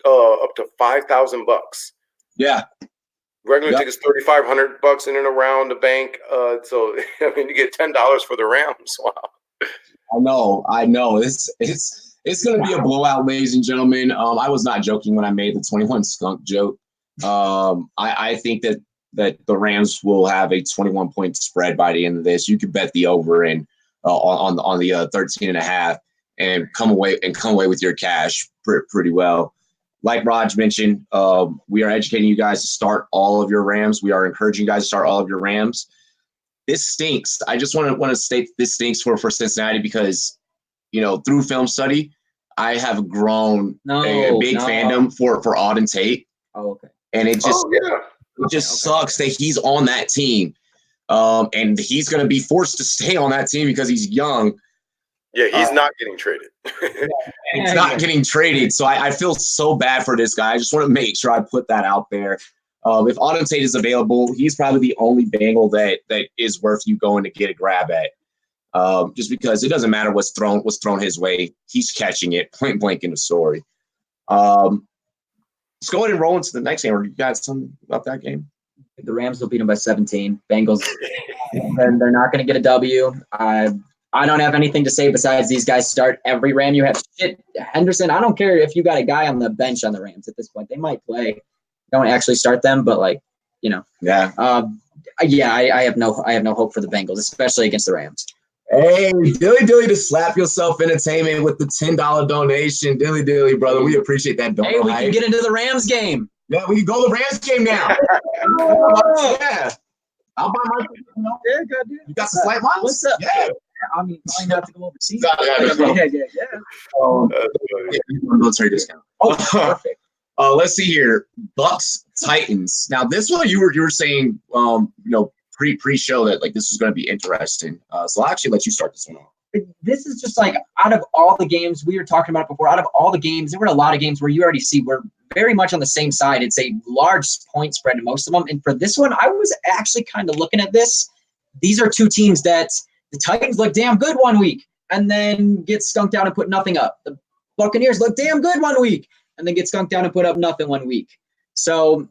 up to $5,000. Yeah. Regular tickets $3,500 in and around the bank. So you get $10 for the Rams. Wow. I know. It's going to be a blowout, ladies and gentlemen. I was not joking when I made the 21 skunk joke. I think that the Rams will have a 21-point spread by the end of this. You could bet the over and on the 13.5 and come away with your cash pretty well. Like Raj mentioned, we are educating you guys to start all of your Rams. We are encouraging you guys to start all of your Rams. This stinks. I just want to state this stinks for Cincinnati because, through film study, I have grown a big fandom for Auden Tate. Oh, okay. And it just sucks that he's on that team. And he's going to be forced to stay on that team because he's young. Yeah, he's not getting traded. He's not getting traded. So I feel so bad for this guy. I just want to make sure I put that out there. If Auden Tate is available, he's probably the only Bengal that is worth you going to get a grab at. Just because it doesn't matter what's thrown his way. He's catching it, point blank in the story. Let's go ahead and roll into the next game. Or you got something about that game? The Rams will beat them by 17. Bengals, they're not going to get a W. I don't have anything to say besides these guys start every Ram. You have Henderson. I don't care if you got a guy on the bench on the Rams at this point. They might play. Don't actually start them, but Yeah. I have no hope for the Bengals, especially against the Rams. Hey, Dilly to slap yourself entertainment with the $10 donation. Dilly, brother. We appreciate that donation. Hey, we can get into the Rams game. Yeah, we can go to the Rams game now. Yeah. I'll buy my ticket. Yeah, good, dude. You got some flight miles? What's up? Yeah. I mean, probably not to go overseas. Military discount. Oh, perfect. Let's see here. Bucks Titans. Now this one you were saying pre-show that this was going to be interesting. So I'll actually let you start this one off. This is just out of all the games we were talking about before, out of all the games, there were a lot of games where you already see we're very much on the same side. It's a large point spread in most of them. And for this one, I was actually kind of looking at this. These are two teams that the Titans look damn good one week and then get skunked down and put nothing up. The Buccaneers look damn good one week and then get skunked down and put up nothing one week. So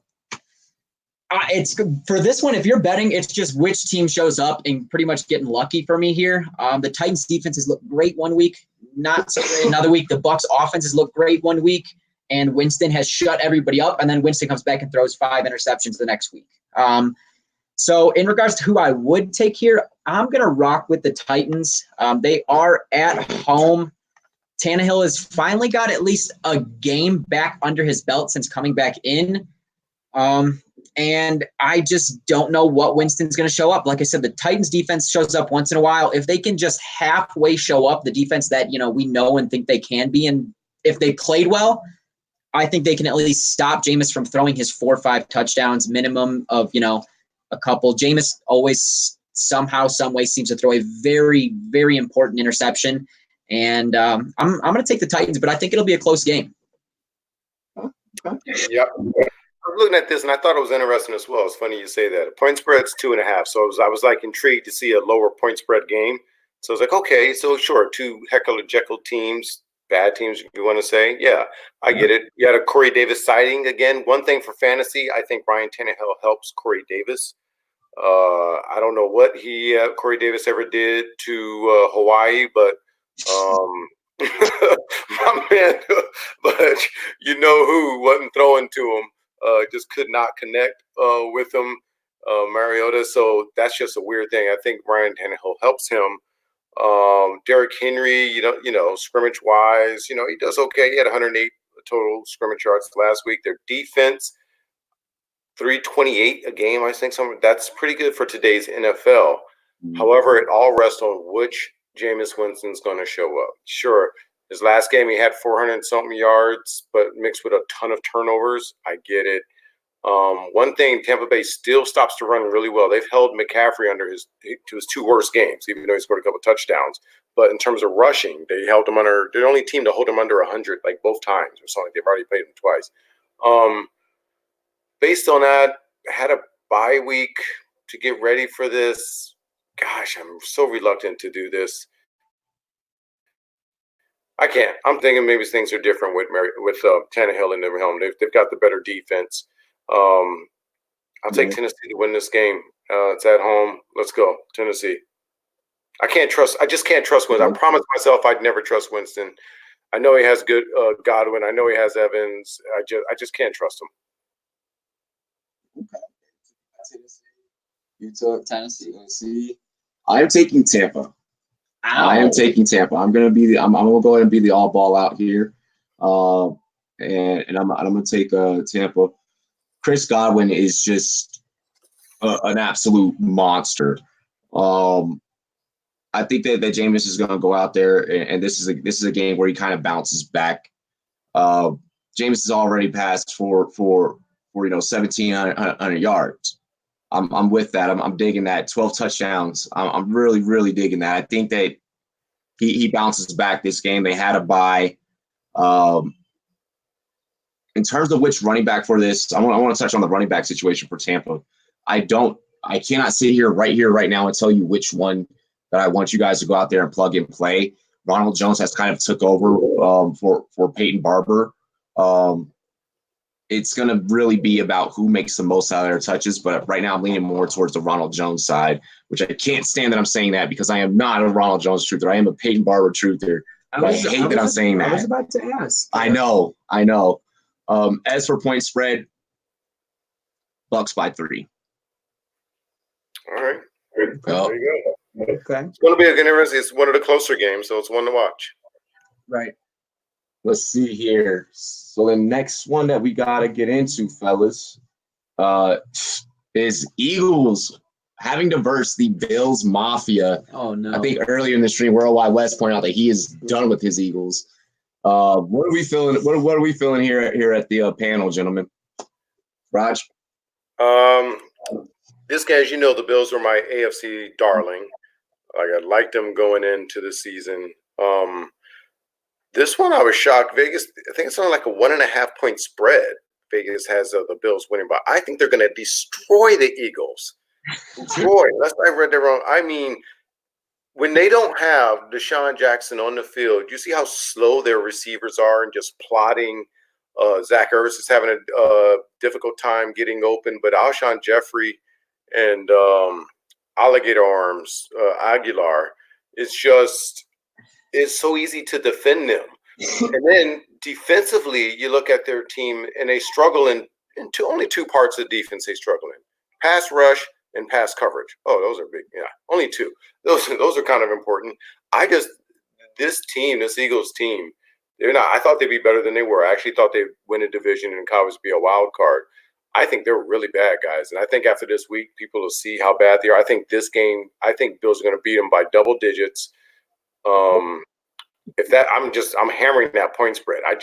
it's for this one, if you're betting, it's just which team shows up and pretty much getting lucky for me here. The Titans defense has looked great one week, not so great another week. The Bucs offense has looked great one week, and Winston has shut everybody up, and then Winston comes back and throws 5 interceptions the next week. So in regards to who I would take here, I'm going to rock with the Titans. They are at home. Tannehill has finally got at least a game back under his belt since coming back in. And I just don't know what Winston's going to show up. Like I said, the Titans defense shows up once in a while. If they can just halfway show up the defense that, we know and think they can be, and if they played well, I think they can at least stop Jameis from throwing his 4 or 5 touchdowns minimum of, a couple. Jameis always somehow, some way seems to throw a very, very important interception. And I'm going to take the Titans, but I think it'll be a close game. Yep. was looking at this and I thought it was interesting as well. It's funny you say that. Point spread's 2.5. So I was like intrigued to see a lower point spread game. So I was like, okay, so sure, two Heckle and Jekyll teams, bad teams, if you want to say. Yeah, I get it. You had a Corey Davis sighting again. One thing for fantasy, I think Ryan Tannehill helps Corey Davis. I don't know what Corey Davis ever did to Hawaii, but my man, but you know who wasn't throwing to him, just could not connect with him, Mariota. So that's just a weird thing. I think Ryan Tannehill helps him. Derrick Henry, you know, scrimmage wise, you know, he does okay. He had 108 total scrimmage yards last week. Their defense, 328 a game, I think that's pretty good for today's NFL. However, it all rests on which Jameis Winston's going to show up. Sure, his last game he had 400-something yards, but mixed with a ton of turnovers. I get it. One thing, Tampa Bay still stops to run really well. They've held McCaffrey to his two worst games, even though he scored a couple touchdowns. But in terms of rushing, they held him under. They're the only team to hold him under 100, like both times or something. They've already played him twice. Based on that, I had a bye week to get ready for this. Gosh, I'm so reluctant to do this. I can't. I'm thinking maybe things are different with Tannehill and helm. They've got the better defense. I'll take Tennessee to win this game. It's at home. Let's go, Tennessee. I just can't trust Winston. I promised myself I'd never trust Winston. I know he has good Godwin. I know he has Evans. I just can't trust him. Okay. You took Tennessee. Let's see. I am taking Tampa. Ow. I am taking Tampa. I'm gonna go ahead and be the all ball out here. And I'm gonna take Tampa. Chris Godwin is just an absolute monster. I think that Jameis is going to go out there, and this is a game where he kind of bounces back. Jameis has already passed for 1,700 yards. I'm with that. I'm digging that. 12 touchdowns. I'm really, really digging that. I think that he bounces back this game. They had a bye. In terms of which running back for this, I want to touch on the running back situation for Tampa. I cannot sit here right now and tell you which one that I want you guys to go out there and plug and play. Ronald Jones has kind of took over for Peyton Barber. It's going to really be about who makes the most out of their touches, but right now I'm leaning more towards the Ronald Jones side, which I can't stand that I'm saying that because I am not a Ronald Jones truther. I am a Peyton Barber truther. I hate that I'm saying that. I was about to ask. I know. As for point spread, Bucks by 3. All right. Oh. There you go. Okay. It's going to be a good interesting. It's one of the closer games, so it's one to watch. Right. Let's see here. So the next one that we got to get into, fellas, is Eagles having to verse the Bills Mafia. Oh, no. I think earlier in the stream, Worldwide West pointed out that he is done with his Eagles. What are we feeling? What are we feeling here at the panel, gentlemen? Raj? This game, as you know, the Bills were my AFC darling. Like I liked them going into the season. This one I was shocked. Vegas, I think it's only like a 1.5 point spread. Vegas has the Bills winning, but I think they're going to destroy the Eagles. Destroy. Unless I read that wrong. I mean, when they don't have Deshaun Jackson on the field, you see how slow their receivers are and just plotting. Zach Ertz is having a difficult time getting open, but Alshon Jeffrey and Alligator Arms, Aguilar, it's so easy to defend them. And then defensively, you look at their team and they struggle in only two parts of defense they struggle in: pass rush and pass coverage. Oh, those are big. Yeah, only two. Those are kind of important. This Eagles team, they're not. I thought they'd be better than they were. I actually thought they'd win a division and Cowboys be a wild card. I think they're really bad guys, and I think after this week, people will see how bad they are. I think this game, Bills are going to beat them by double digits. I'm hammering that point spread. I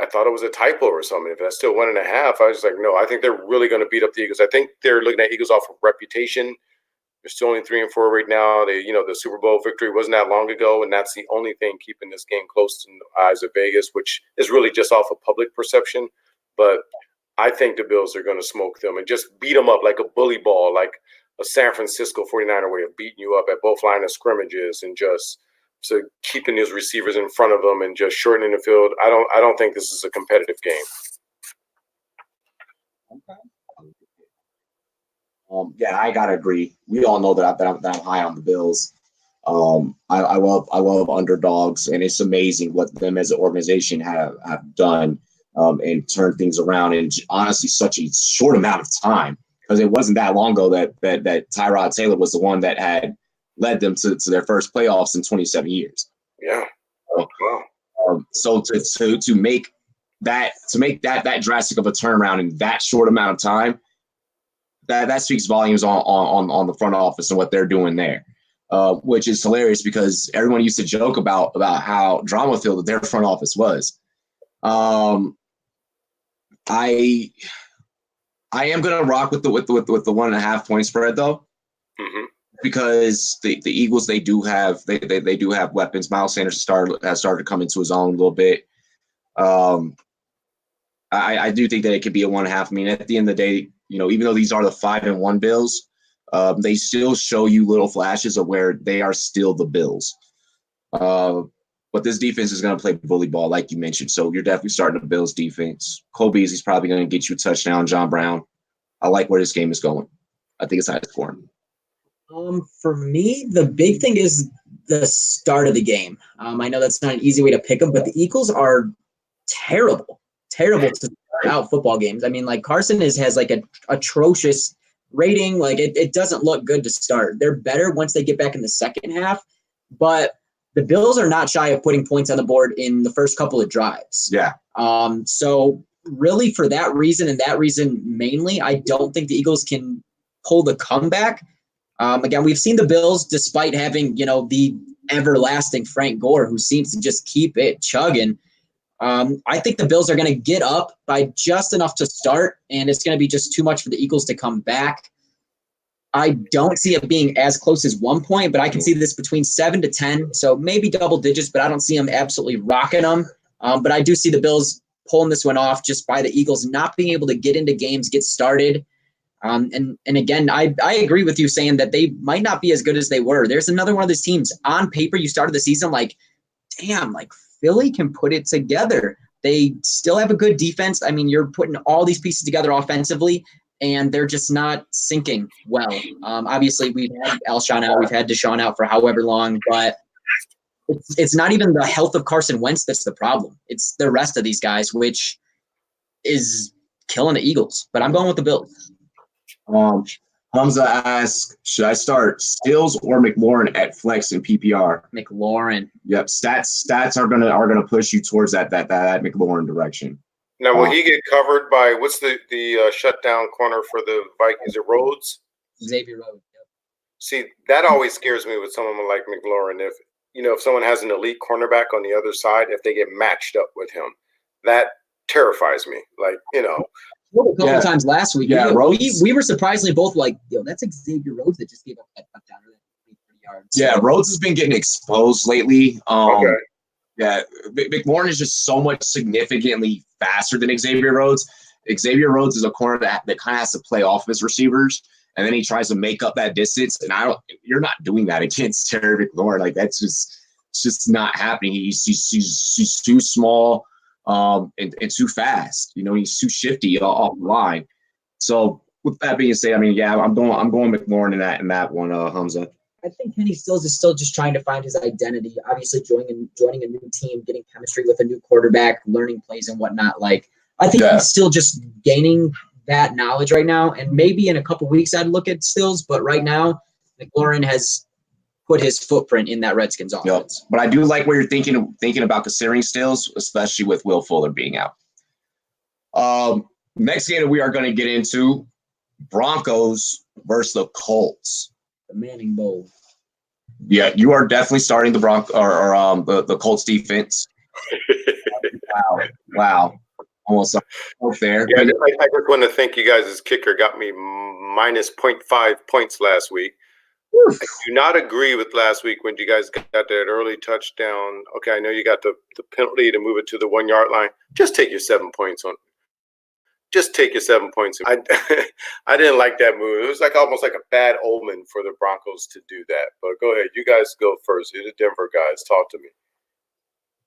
thought it was a typo or something. If that's still 1.5, I was like, no, I think they're really going to beat up the Eagles. I think they're looking at Eagles off of reputation. They're still only 3-4 right now. The Super Bowl victory wasn't that long ago, and that's the only thing keeping this game close in the eyes of Vegas, which is really just off of public perception. But I think the Bills are going to smoke them and just beat them up like a bully ball, like a San Francisco 49er way of beating you up at both line of scrimmages and just so keeping his receivers in front of them and just shortening the field. I don't think this is a competitive game. Yeah, I gotta agree. We all know that I'm high on the Bills. I love underdogs, and it's amazing what them as an organization have done and turned things around in honestly such a short amount of time. Because it wasn't that long ago that Tyrod Taylor was the one that had led them to their first playoffs in 27 years. Yeah. So to make that drastic of a turnaround in that short amount of time, that speaks volumes on the front office and what they're doing there, which is hilarious because everyone used to joke about how drama-filled their front office was. I am gonna rock with the 1.5 point spread though, because the Eagles they do have weapons. Miles Sanders has started to come into his own a little bit. I do think that it could be a 1.5. I mean, at the end of the day, even though these are the 5-1 Bills, they still show you little flashes of where they are still the Bills. But this defense is going to play bully ball, like you mentioned. So you're definitely starting the Bills defense. Cole Beasley's probably going to get you a touchdown. John Brown. I like where this game is going. I think it's high scoring. For me, the big thing is the start of the game. I know that's not an easy way to pick them, but the Eagles are terrible to start out football games. I mean, like Carson has like an atrocious rating. Like it doesn't look good to start. They're better once they get back in the second half, but the Bills are not shy of putting points on the board in the first couple of drives. Yeah. So really for that reason and that reason mainly, I don't think the Eagles can pull the comeback. Again, we've seen the Bills, despite having, the everlasting Frank Gore, who seems to just keep it chugging. I think the Bills are going to get up by just enough to start, and it's going to be just too much for the Eagles to come back. I don't see it being as close as 1 point, but I can see this between 7 to 10, so maybe double digits, but I don't see them absolutely rocking them. But I do see the Bills pulling this one off just by the Eagles not being able to get into games, get started. And again, I agree with you saying that they might not be as good as they were. There's another one of these teams on paper. You started the season like, damn, like Philly can put it together. They still have a good defense. I mean, you're putting all these pieces together offensively, and they're just not syncing well. Obviously, we've had Alshon out. We've had Deshaun out for however long, but it's not even the health of Carson Wentz that's the problem. It's the rest of these guys, which is killing the Eagles. But I'm going with the Bills. Hamza asks, should I start Stills or McLaurin at flex and PPR? McLaurin. Yep. Stats are gonna push you towards that McLaurin direction. Now, will he get covered by what's the shutdown corner for the Vikings? At Rhodes? Xavier Rhodes. Yep. See, that always scares me with someone like McLaurin. If someone has an elite cornerback on the other side, if they get matched up with him, that terrifies me. Like, a couple times last week. Yeah, we were surprisingly both like, that's Xavier Rhodes that just gave up that touchdown. 30 yards. Yeah, Rhodes has been getting exposed lately. Okay. Yeah, McLaurin is just so much significantly faster than Xavier Rhodes. Xavier Rhodes is a corner that kind of has to play off his receivers, and then he tries to make up that distance. And you're not doing that against Terry McLaurin. Like it's just not happening. He's too small. And too fast. He's too shifty off the line. So with that being said, I mean, yeah, I'm going McLaurin in that one, Hamza. I think Kenny Stills is still just trying to find his identity. Obviously, joining a new team, getting chemistry with a new quarterback, learning plays and whatnot. Like I think he's still just gaining that knowledge right now. And maybe in a couple weeks I'd look at Stills, but right now McLaurin has put his footprint in that Redskins offense. Yep. But I do like where you're thinking about considering Stills, especially with Will Fuller being out. Next game that we are going to get into, Broncos versus the Colts. The Manning Bowl. Yeah, you are definitely starting the the Colts defense. Wow. Almost there. Yeah, I just want to thank you guys. This kicker got me minus 0.5 points last week. I do not agree with last week when you guys got that early touchdown. Okay, I know you got the penalty to move it to the 1 yard line. Just take your 7 points on. just take your 7 points. I I didn't like that move. It was like almost like a bad omen for the Broncos to do that. But go ahead, you guys go first. You're the Denver guys. Talk to me.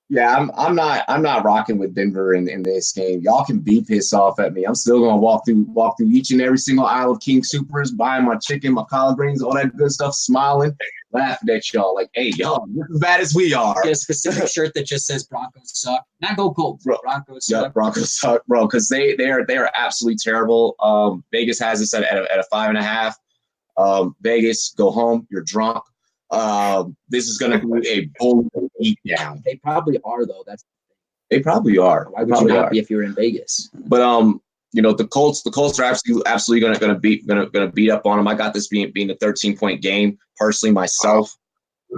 Yeah, I'm not rocking with Denver in this game. Y'all can be pissed off at me. I'm still gonna walk through each and every single aisle of King Supers, buying my chicken, my collard greens, all that good stuff, smiling, laughing at y'all like, hey, y'all, you're as bad as we are. Get a specific shirt that just says Broncos suck. Not go Colts. Bro, Broncos yeah, suck. Broncos suck, bro, because they are absolutely terrible. Vegas has this at a 5.5. Vegas, go home. You're drunk. This is going to be a bull beat down. They probably are, though. They probably are. Why would you not be if you were in Vegas? But the Colts are absolutely going to beat up on them. I got this being a 13-point game personally myself.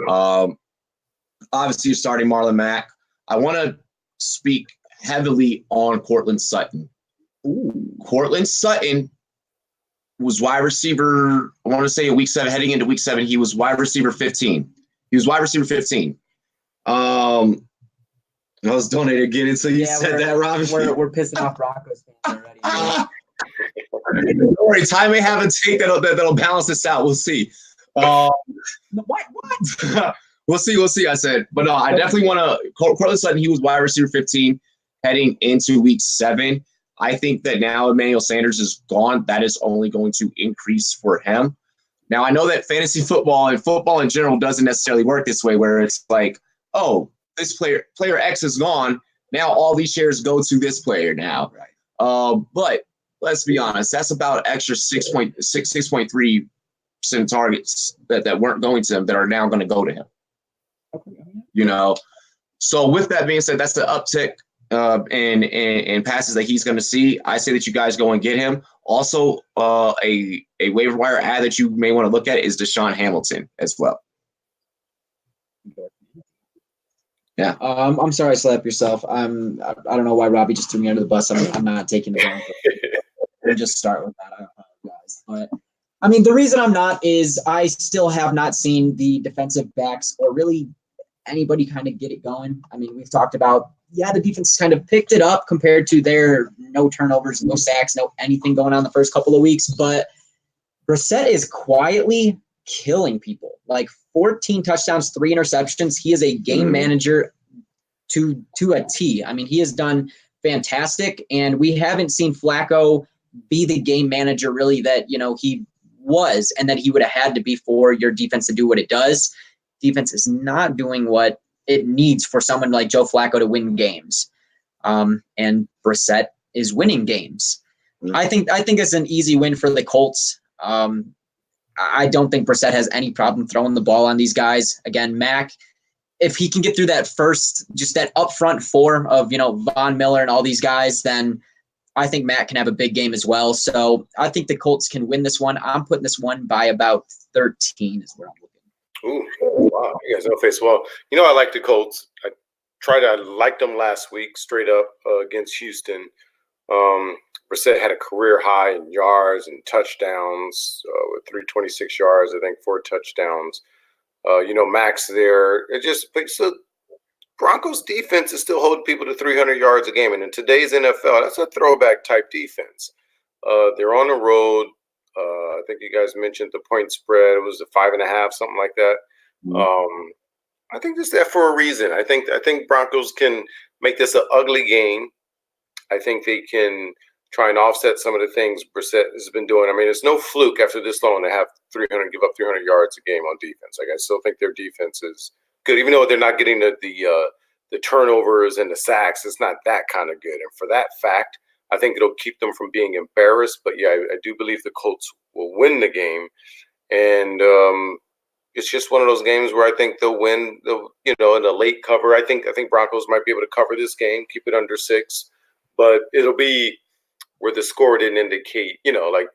Obviously, you're starting Marlon Mack. I want to speak heavily on Cortland Sutton. Cortland Sutton was wide receiver, I want to say week 7, heading into week 7, he was wide receiver 15. I was donated again until you said that, Robbie. We're pissing off Broncos fans already. Don't worry, Ty may have a take that'll balance this out. We'll see. What? We'll see, I said. But no, I definitely want to – Cortland Sutton, he was wide receiver 15 heading into week 7. I think that now Emmanuel Sanders is gone. That is only going to increase for him. Now, I know that fantasy football and football in general doesn't necessarily work this way, where it's like, oh, this player X is gone. Now all these shares go to this player now. Right. But let's be honest, that's about extra 6.3% targets that weren't going to him that are now going to go to him. Okay. So with that being said, that's the uptick in passes that he's going to see. I say that you guys go and get him. Also, a waiver wire ad that you may want to look at is Deshaun Hamilton as well. Yeah. I'm sorry, slap yourself. I don't know why Robbie just threw me under the bus. I'm not taking the Broncos. We'll just start with that. I apologize. But I mean, the reason I'm not is I still have not seen the defensive backs or really anybody kind of get it going. I mean, we've talked about, the defense kind of picked it up compared to their no turnovers, no sacks, no anything going on the first couple of weeks. But Brissett is quietly killing people. Like 14 touchdowns, 3 interceptions. He is a game manager to a T. I mean, he has done fantastic, and we haven't seen Flacco be the game manager really that, he was and that he would have had to be for your defense to do what it does. Defense is not doing what it needs for someone like Joe Flacco to win games. And Brissett is winning games. I think it's an easy win for the Colts. I don't think Brissett has any problem throwing the ball on these guys. Again, Mack, if he can get through that upfront 4 of, Von Miller and all these guys, then I think Mack can have a big game as well. So I think the Colts can win this one. I'm putting this one by about 13 is where I'm looking. Ooh, wow. You guys know face well. I like the Colts. I liked them last week straight up against Houston. Brissett had a career high in yards and touchdowns with 326 yards, I think 4 touchdowns. Max there. So Broncos defense is still holding people to 300 yards a game. And in today's NFL, that's a throwback type defense. They're on the road. I think you guys mentioned the point spread. It was a 5.5, something like that. I think this is there for a reason. I think Broncos can make this an ugly game. I think they can try and offset some of the things Brissett has been doing. I mean, it's no fluke after this long to have give up 300 yards a game on defense. Like, I still think their defense is good, even though they're not getting the turnovers and the sacks. It's not that kind of good. And for that fact, I think it'll keep them from being embarrassed. But yeah, I do believe the Colts will win the game. And it's just one of those games where I think they'll win, in a late cover. I think Broncos might be able to cover this game, keep it under 6. But it'll be where the score didn't indicate, like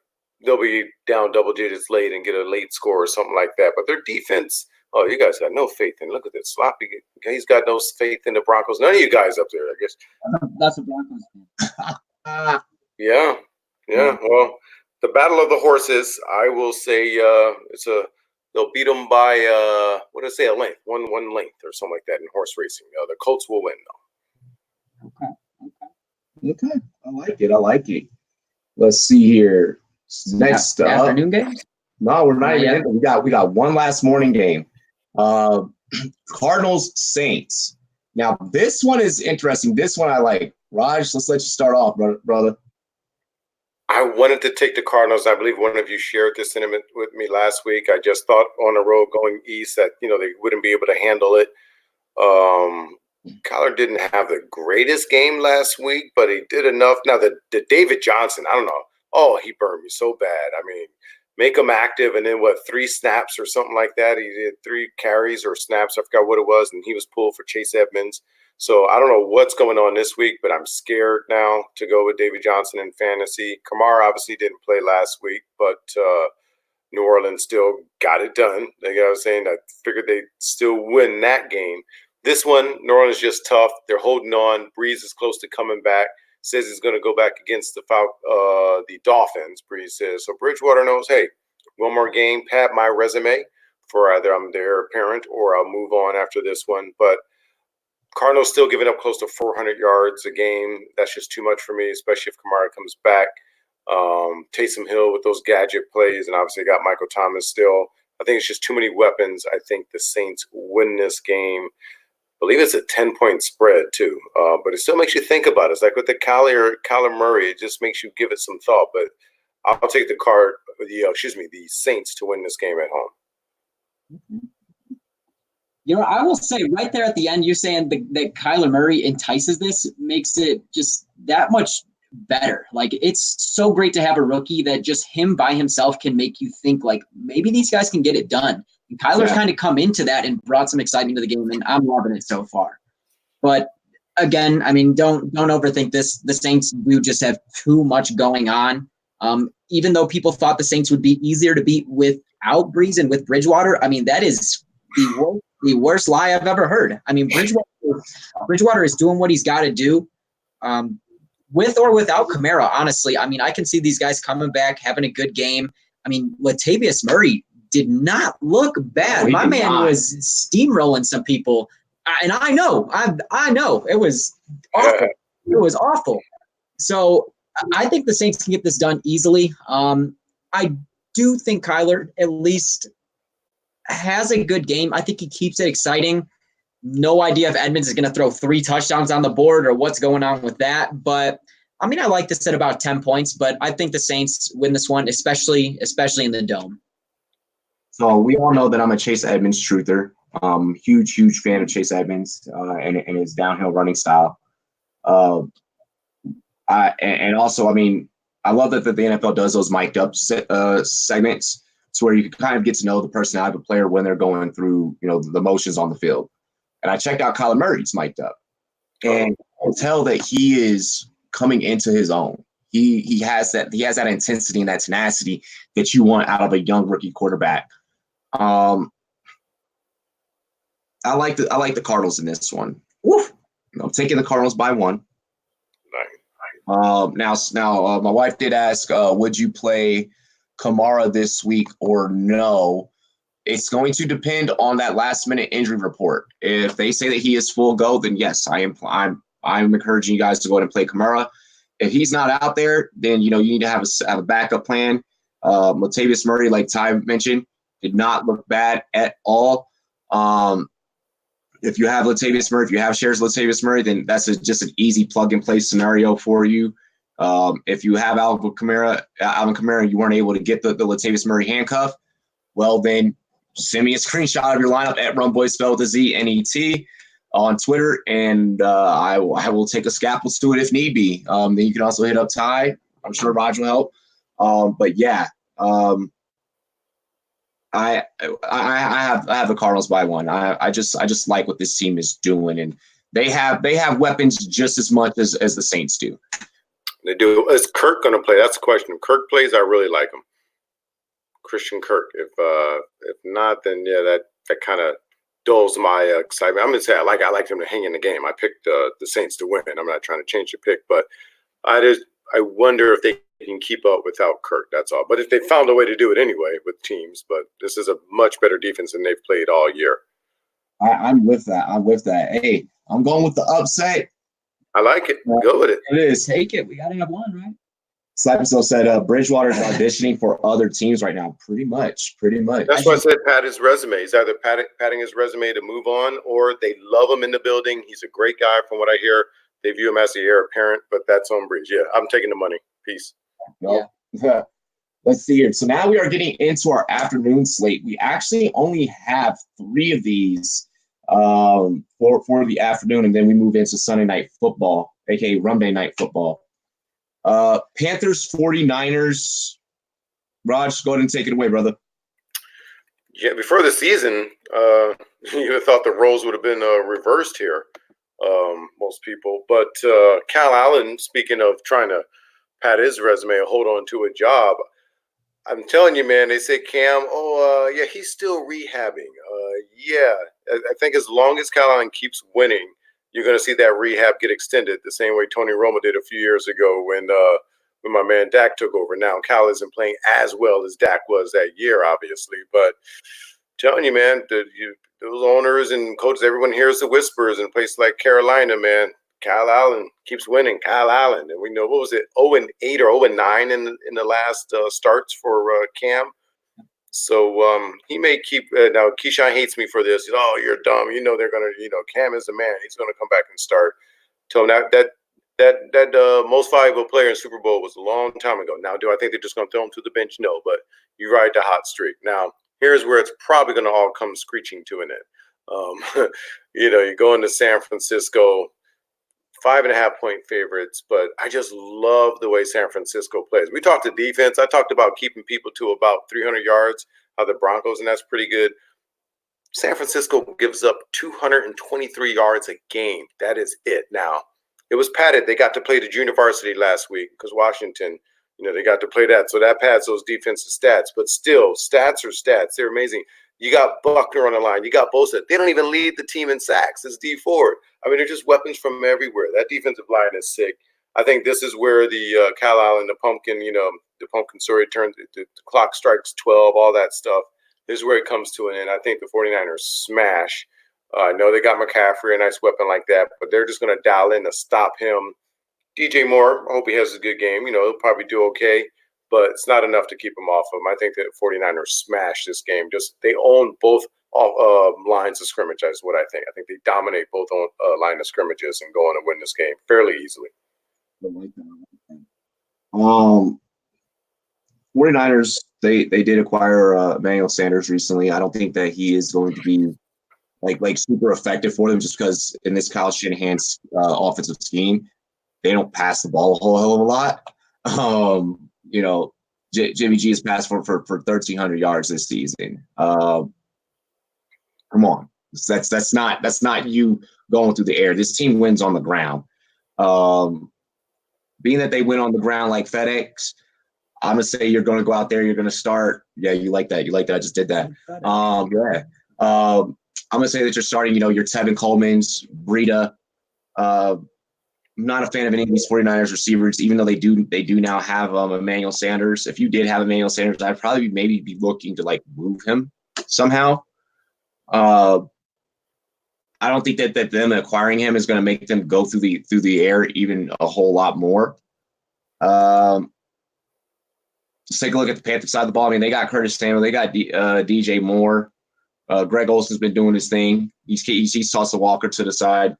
they'll be down double digits late and get a late score or something like that. But their defense, you guys got no faith in. Look at that sloppy. He's got no faith in the Broncos. None of you guys up there, I guess. That's a Broncos fan. Yeah. Well, the battle of the horses, I will say they'll beat them by what did I say, a length, one length or something like that in horse racing. The Colts will win though. Okay. I like it. Let's see here. Next up, afternoon games. no, we're not Not even yet. in. We got one last morning game. Cardinals Saints. Now this one is interesting. This one I like. Raj, let's let you start off, brother. I wanted to take the Cardinals. I believe one of you shared this sentiment with me last week. I just thought on the road going east that they wouldn't be able to handle it. Kyler didn't have the greatest game last week, but he did enough. Now the David Johnson, I don't know. Oh, he burned me so bad. I mean, make him active, and then 3 snaps or something like that. He did 3 carries or snaps. I forgot what it was, and he was pulled for Chase Edmunds. So I don't know what's going on this week, but I'm scared now to go with David Johnson in fantasy. Kamara obviously didn't play last week, but New Orleans still got it done. Like I was saying, I figured they'd still win that game. This one, New Orleans is just tough. They're holding on. Breeze is close to coming back. Says he's going to go back against the Dolphins, Breeze says. So Bridgewater knows, hey, one more game, pad my resume for either I'm their parent or I'll move on after this one. But Cardinals still giving up close to 400 yards a game. That's just too much for me, especially if Kamara comes back. Taysom Hill with those gadget plays, and obviously got Michael Thomas still. I think it's just too many weapons. I think the Saints win this game. I believe it's a 10-point spread too, but it still makes you think about it. It's like with the Kyler Murray, it just makes you give it some thought. But I'll take the Saints to win this game at home. I will say right there at the end, you're saying that Kyler Murray entices this, makes it just that much better. Like, it's so great to have a rookie that just him by himself can make you think like maybe these guys can get it done. And Kyler's kind of come into that and brought some excitement to the game, and I'm loving it so far. But again, I mean, don't overthink this. The Saints do just have too much going on. Even though people thought the Saints would be easier to beat without Breeze and with Bridgewater, I mean, that is the worst lie I've ever heard. I mean, Bridgewater is doing what he's got to do. With or without Kamara, honestly, I mean, I can see these guys coming back, having a good game. I mean, Latavius Murray did not look bad. My man was steamrolling some people, and I know it was awful. It was awful. So I think the Saints can get this done easily. I do think Kyler at least has a good game. I think he keeps it exciting. No idea if Edmunds is going to throw 3 touchdowns on the board or what's going on with that. But, I mean, I like this at about 10 points, but I think the Saints win this one, especially in the Dome. So we all know that I'm a Chase Edmunds truther. Huge fan of Chase Edmunds and his downhill running style. And also, I mean, I love that the NFL does those mic'd up segments to where you can kind of get to know the personality of a player when they're going through, the motions on the field. And I checked out Kyler Murray's mic'd up, and I can tell that he is coming into his own. He has that intensity and that tenacity that you want out of a young rookie quarterback. I like the Cardinals in this one. Woo! I'm taking the Cardinals by 1. Now, my wife did ask, would you play Kamara this week or no? It's going to depend on that last-minute injury report. If they say that he is full go, then yes, I'm encouraging you guys to go ahead and play Kamara. If he's not out there, then you need to have a backup plan. Latavius Murray, like Ty mentioned, did not look bad at all. If you have Latavius Murray, if you have shares of Latavius Murray, then that's just an easy plug-and-play scenario for you. If you have Alvin Kamara, and you weren't able to get the Latavius Murray handcuff, well, then send me a screenshot of your lineup at Rumboyz, spelled with a Z, N-E-T, on Twitter, and I will take a scalpel to it if need be. Then you can also hit up Ty. I'm sure Raj will help. But yeah, I have the Cardinals by 1. I just like what this team is doing, and they have weapons just as much as the Saints do. They do. Is Kirk going to play? That's the question. If Kirk plays, I really like him. Christian Kirk. If not, then yeah, that kind of dulls my excitement. I'm going to say I like him to hang in the game. I picked the Saints to win. I'm not trying to change the pick, but I wonder if they can keep up without Kirk. That's all. But if they found a way to do it anyway with teams, but this is a much better defense than they've played all year. I'm with that. Hey, I'm going with the upset. I like it. Go with it. It is. Take it. We got to have one, right? Slappy said Bridgewater's auditioning for other teams right now. Pretty much. That's why I said pat his resume. He's either patting his resume to move on, or they love him in the building. He's a great guy from what I hear. They view him as the heir apparent, but that's on Bridge. Yeah, I'm taking the money. Peace. Yeah. Let's see here. So now we are getting into our afternoon slate. We actually only have 3 of these for the afternoon, and then we move into Sunday night football, aka Rumday night football. Panthers 49ers. Raj, go ahead and take it away, brother. Yeah, before the season, you would have thought the roles would have been reversed here, most people. But Cal Allen, speaking of trying to pat his resume or hold on to a job, I'm telling you, man, they say Cam, yeah, he's still rehabbing. Yeah, I think as long as Cal Allen keeps winning, you're going to see that rehab get extended the same way Tony Romo did a few years ago when my man Dak took over. Now, Cal isn't playing as well as Dak was that year, obviously. But I'm telling you, man, those owners and coaches, everyone hears the whispers in places like Carolina, man. Kyle Allen keeps winning. Kyle Allen. And we know, what was it, 0-8 or 0-9 in the last starts for Cam. So he may keep now Keyshawn hates me for this. Oh, you're dumb. You know they're gonna, Cam is the man. He's gonna come back and start. Tell him that most valuable player in Super Bowl was a long time ago. Now, do I think they're just gonna throw him to the bench? No, but you ride the hot streak. Now, here's where it's probably gonna all come screeching to an end. You go into San Francisco, 5.5-point favorites, but I just love the way San Francisco plays. We talked to defense. I talked about keeping people to about 300 yards, how the Broncos, and that's pretty good. San Francisco gives up 223 yards a game. That is it. Now, it was padded. They got to play the junior varsity last week because Washington, they got to play that. So that pads those defensive stats. But still, stats are stats. They're amazing. You got Buckner on the line. You got Bosa. They don't even lead the team in sacks. It's D Ford. I mean, they're just weapons from everywhere. That defensive line is sick. I think this is where the Cal Allen, the pumpkin, the pumpkin story turns, the clock strikes 12, all that stuff. This is where it comes to an end. I think the 49ers smash. I know they got McCaffrey, a nice weapon like that, but they're just going to dial in to stop him. DJ Moore, I hope he has a good game. He'll probably do okay, but it's not enough to keep him off of him. I think that 49ers smash this game. They own both lines of scrimmage, is what I think. I think they dominate both line of scrimmages and go on and win this game fairly easily. 49ers, they did acquire Emmanuel Sanders recently. I don't think that he is going to be like super effective for them just because in this Kyle Shanahan's offensive scheme, they don't pass the ball a whole hell of a lot. Jimmy G has passed for 1,300 yards this season. Come on, that's not you going through the air. This team wins on the ground. Being that they win on the ground like FedEx, I'm gonna say you're gonna go out there. You're gonna start. Yeah, you like that. I just did that. Yeah. I'm gonna say that you're starting. Your Tevin Coleman's, Breida. I'm not a fan of any of these 49ers receivers, even though they do now have Emmanuel Sanders. If you did have Emmanuel Sanders, I'd probably maybe be looking to move him somehow. I don't think that them acquiring him is going to make them go through the air even a whole lot more. Let's take a look at the Panthers side of the ball. I mean, they got Curtis Samuel, they got DJ Moore. Greg Olson's been doing his thing. He's tossed a Walker to the side. Of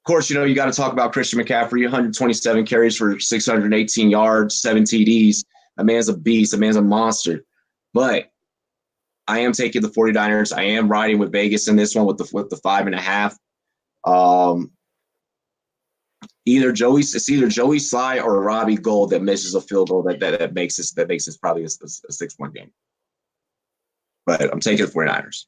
course, you got to talk about Christian McCaffrey, 127 carries for 618 yards, 7 TDs. A man's a beast. A man's a monster. But I am taking the 49ers. I am riding with Vegas in this one with the 5.5. Either Joey Sly or Robbie Gould that misses a field goal that makes this probably a 6-point game. But I'm taking the 49ers.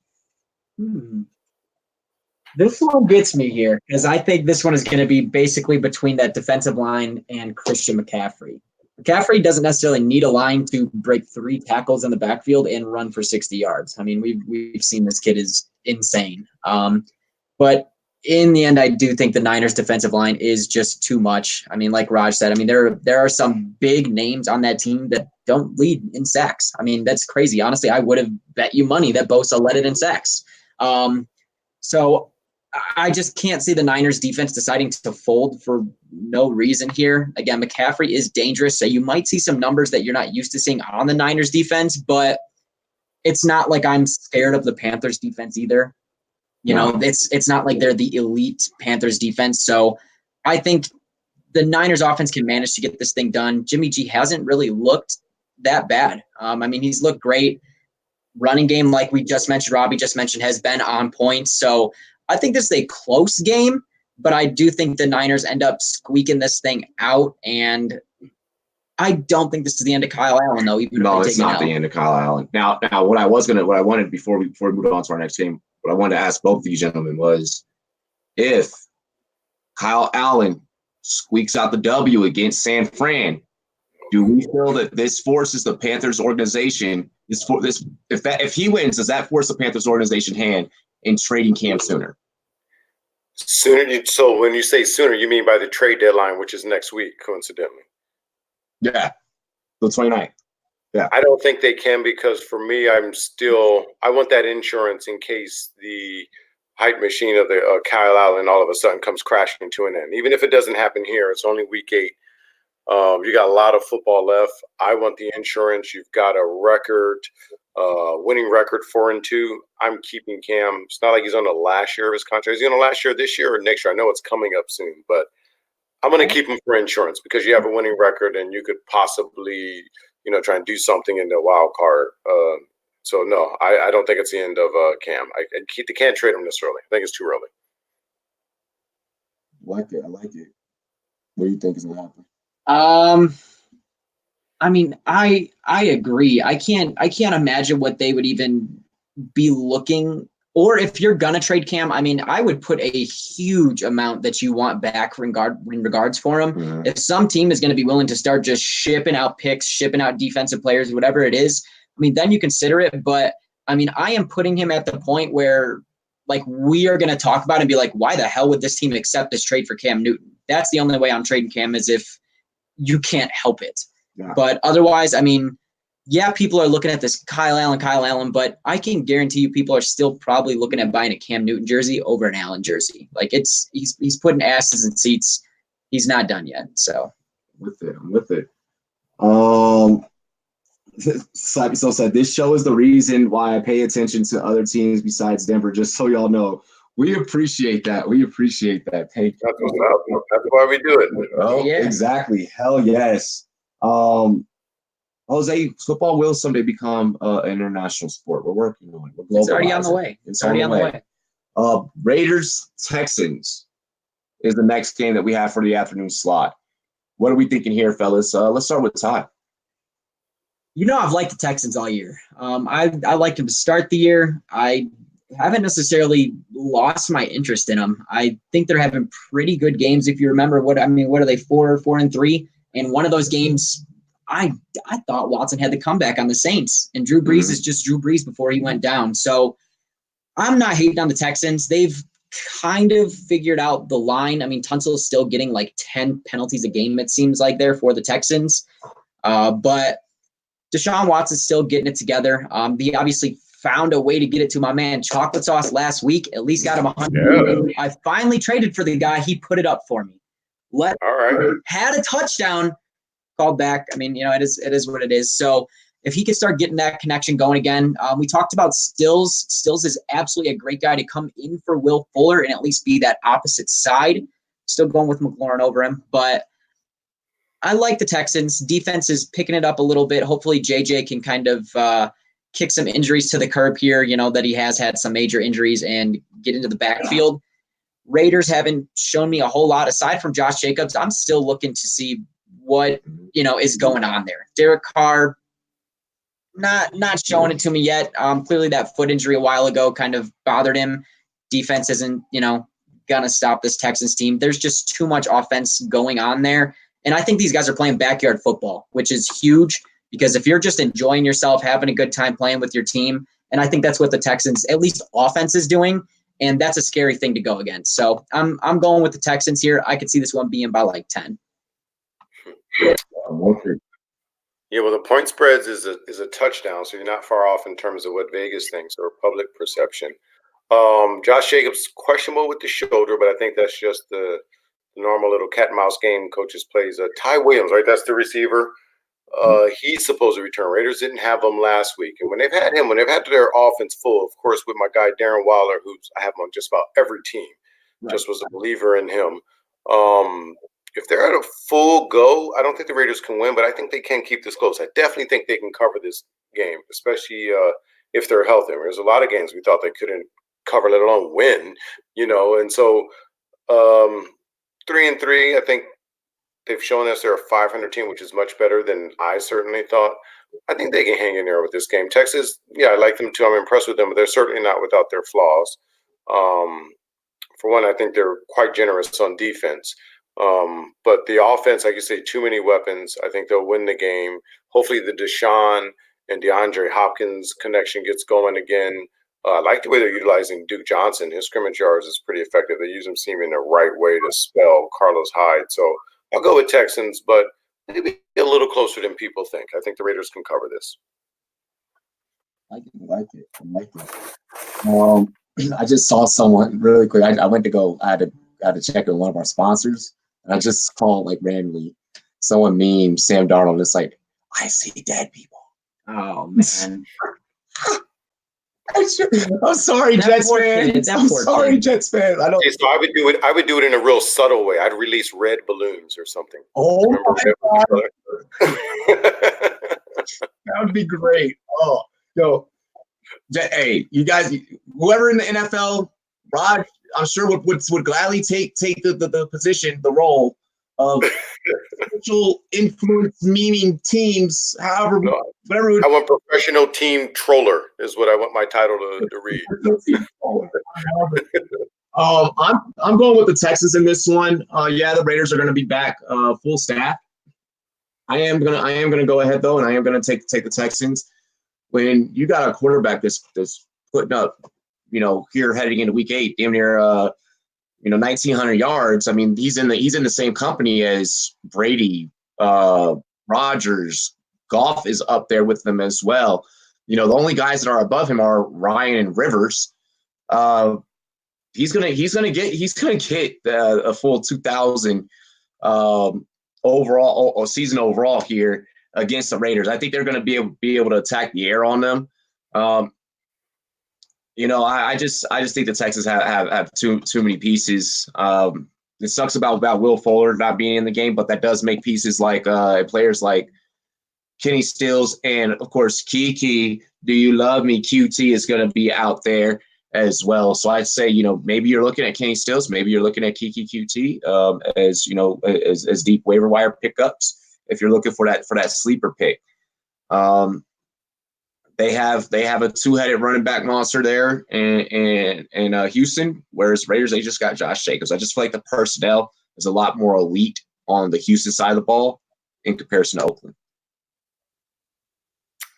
This one gets me here because I think this one is going to be basically between that defensive line and Christian McCaffrey. McCaffrey doesn't necessarily need a line to break 3 tackles in the backfield and run for 60 yards. I mean, we've seen this kid is insane. But in the end, I do think the Niners defensive line is just too much. I mean, like Raj said, I mean, there are some big names on that team that don't lead in sacks. I mean, that's crazy. Honestly, I would have bet you money that Bosa led it in sacks. So I just can't see the Niners defense deciding to fold for no reason here. Again, McCaffrey is dangerous, so you might see some numbers that you're not used to seeing on the Niners defense, but it's not like I'm scared of the Panthers defense either. It's not like they're the elite Panthers defense. So I think the Niners offense can manage to get this thing done. Jimmy G hasn't really looked that bad. He's looked great. Running game, like we just mentioned, Robbie just mentioned, has been on point. So I think this is a close game, but I do think the Niners end up squeaking this thing out. And I don't think this is the end of Kyle Allen, though. No, it's not the end of Kyle Allen. Now, what I wanted before we move on to our next game, what I wanted to ask both of you gentlemen was, if Kyle Allen squeaks out the W against San Fran, do we feel that this forces the Panthers organization? If he wins, does that force the Panthers organization hand in trading Cam sooner? Sooner. So when you say sooner, you mean by the trade deadline, which is next week, coincidentally? Yeah, the 29th. Yeah, I don't think they can, because for me, I want that insurance in case the hype machine of the Kyle Allen all of a sudden comes crashing to an end. Even if it doesn't happen here, it's only week 8. You got a lot of football left. I want the insurance. You've got a record, winning record, 4-2. I'm keeping Cam. It's not like he's on the last year of his contract. Is he on the last year this year or next year? I know it's coming up soon, but I'm going to keep him for insurance because you have a winning record and you could possibly, try and do something in the wild card. So no, I don't think it's the end of Cam. They can't trade him this early. I think it's too early. I like it. What do you think is going to happen? I agree. I can't imagine what they would even be looking, or if you're gonna trade Cam, I would put a huge amount that you want back in regards for him. Mm-hmm. If some team is going to be willing to start just shipping out picks, shipping out defensive players, whatever it is, then you consider it. But I am putting him at the point where, like, we are going to talk about it and be like, why the hell would this team accept this trade for Cam Newton? That's the only way I'm trading Cam, is if you can't help it. Yeah. But otherwise, people are looking at this Kyle Allen, but I can guarantee you people are still probably looking at buying a Cam Newton jersey over an Allen jersey. Like, he's putting asses in seats. He's not done yet. So I'm with it. Slappy So said, this show is the reason why I pay attention to other teams besides Denver, just so y'all know. We appreciate that. Thank you. That's why we do it. Oh, yeah. Exactly. Hell yes. Jose, football will someday become an international sport. We're working on it. It's already on the way. It's already on the way. Raiders, Texans is the next game that we have for the afternoon slot. What are we thinking here, fellas? Let's start with Ty. I've liked the Texans all year. I liked them to start the year. I haven't necessarily lost my interest in them. I think they're having pretty good games. If you remember what are they, 4-3? And one of those games, I thought Watson had the comeback on the Saints, and Drew Brees is just Drew Brees before he went down. So I'm not hating on the Texans. They've kind of figured out the line. Tunsil is still getting like 10 penalties a game, it seems like, there for the Texans. But Deshaun Watson's still getting it together. He obviously found a way to get it to my man Chocolate Sauce last week. At least got him 100. Yeah. I finally traded for the guy. He put it up for me. Had a touchdown, called back. It is what it is. So if he could start getting that connection going again, we talked about Stills. Stills is absolutely a great guy to come in for Will Fuller and at least be that opposite side. Still going with McLaurin over him, but I like the Texans. Defense is picking it up a little bit. Hopefully JJ can kind of kick some injuries to the curb here, that he has had some major injuries, and get into the backfield. Raiders haven't shown me a whole lot aside from Josh Jacobs. I'm still looking to see what, is going on there. Derek Carr, not showing it to me yet. Clearly that foot injury a while ago kind of bothered him. Defense isn't, gonna stop this Texans team. There's just too much offense going on there. And I think these guys are playing backyard football, which is huge, because if you're just enjoying yourself, having a good time playing with your team, and I think that's what the Texans, at least offense, is doing, and that's a scary thing to go against. So I'm going with the Texans here. I could see this one being by like 10. Yeah, well, the point spreads is a touchdown, so you're not far off in terms of what Vegas thinks or public perception. Josh Jacobs questionable with the shoulder, but I think that's just the normal little cat and mouse game coaches plays. Ty Williams, right? That's the receiver. He's supposed to return. Raiders didn't have him last week, and when they've had their offense full, of course, with my guy Darren Waller, who's I have him on just about every team, just was a believer in him. If they're at a full go, I don't think the Raiders can win, but I think they can keep this close. I definitely think they can cover this game, especially if they're healthy. There's a lot of games we thought they couldn't cover, let alone win, and so 3-3, I think they've shown us they're a 500 team, which is much better than I certainly thought. I think they can hang in there with this game. Texas, yeah, I like them too. I'm impressed with them, but they're certainly not without their flaws. For one, I think they're quite generous on defense. But the offense, like you say, too many weapons. I think they'll win the game. Hopefully the Deshaun and DeAndre Hopkins connection gets going again. I like the way they're utilizing Duke Johnson. His scrimmage yards is pretty effective. They use him seeming the right way to spell Carlos Hyde. So I'll go with Texans, but maybe a little closer than people think. I think the Raiders can cover this. I like it. I just saw someone really quick. I went to go. I had to check with one of our sponsors, and I just called like randomly. Someone memed Sam Darnold. It's like, I see dead people. Oh man. I'm sorry, Jets fan. I'm sorry, Jets fan. I don't. Okay, so I would do it in a real subtle way. I'd release red balloons or something. Oh my God. That would be great. Oh, yo, hey, you guys, whoever in the NFL, Rod, I'm sure would gladly take the position, the role of social influence meaning teams, however, whatever. I want professional team troller is what I want my title to read. I'm going with the Texans in this one. Yeah, the Raiders are going to be back full staff. I am gonna go ahead though, and I am gonna take the Texans. When you got a quarterback that's putting up, here heading into week 8, damn near 1,900 yards. I mean, he's in the same company as Brady, Rodgers. Goff is up there with them as well. The only guys that are above him are Ryan and Rivers. He's gonna get a full 2,000 overall season overall here against the Raiders. I think they're going to be able to attack the air on them. I just think the Texans have too many pieces. It sucks about Will Fuller not being in the game, but that does make pieces like players like Kenny Stills and of course Kiki. Do you love me? QT is going to be out there as well. So I'd say maybe you're looking at Kenny Stills, maybe you're looking at Kiki QT as deep waiver wire pickups if you're looking for that sleeper pick. They have a two-headed running back monster there in Houston, whereas Raiders, they just got Josh Jacobs. I just feel like the personnel is a lot more elite on the Houston side of the ball in comparison to Oakland.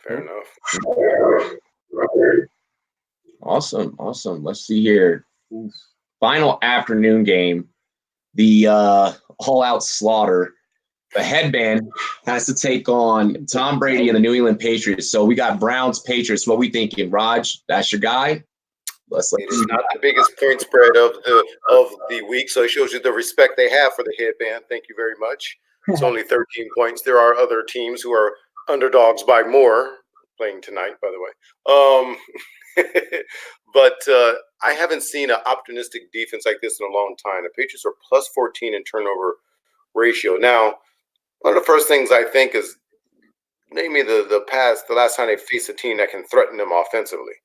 Fair enough. Awesome. Let's see here. Final afternoon game, the all-out slaughter. The headband has to take on Tom Brady and the New England Patriots. So we got Browns, Patriots. What we thinking, Raj? That's your guy. It is not the biggest point spread of the week, so it shows you the respect they have for the headband. Thank you very much. It's only 13 points. There are other teams who are underdogs by more playing tonight, by the way. But I haven't seen an optimistic defense like this in a long time. The Patriots are plus 14 in turnover ratio. Now, one of the first things I think is name me the last time they faced a team that can threaten them offensively.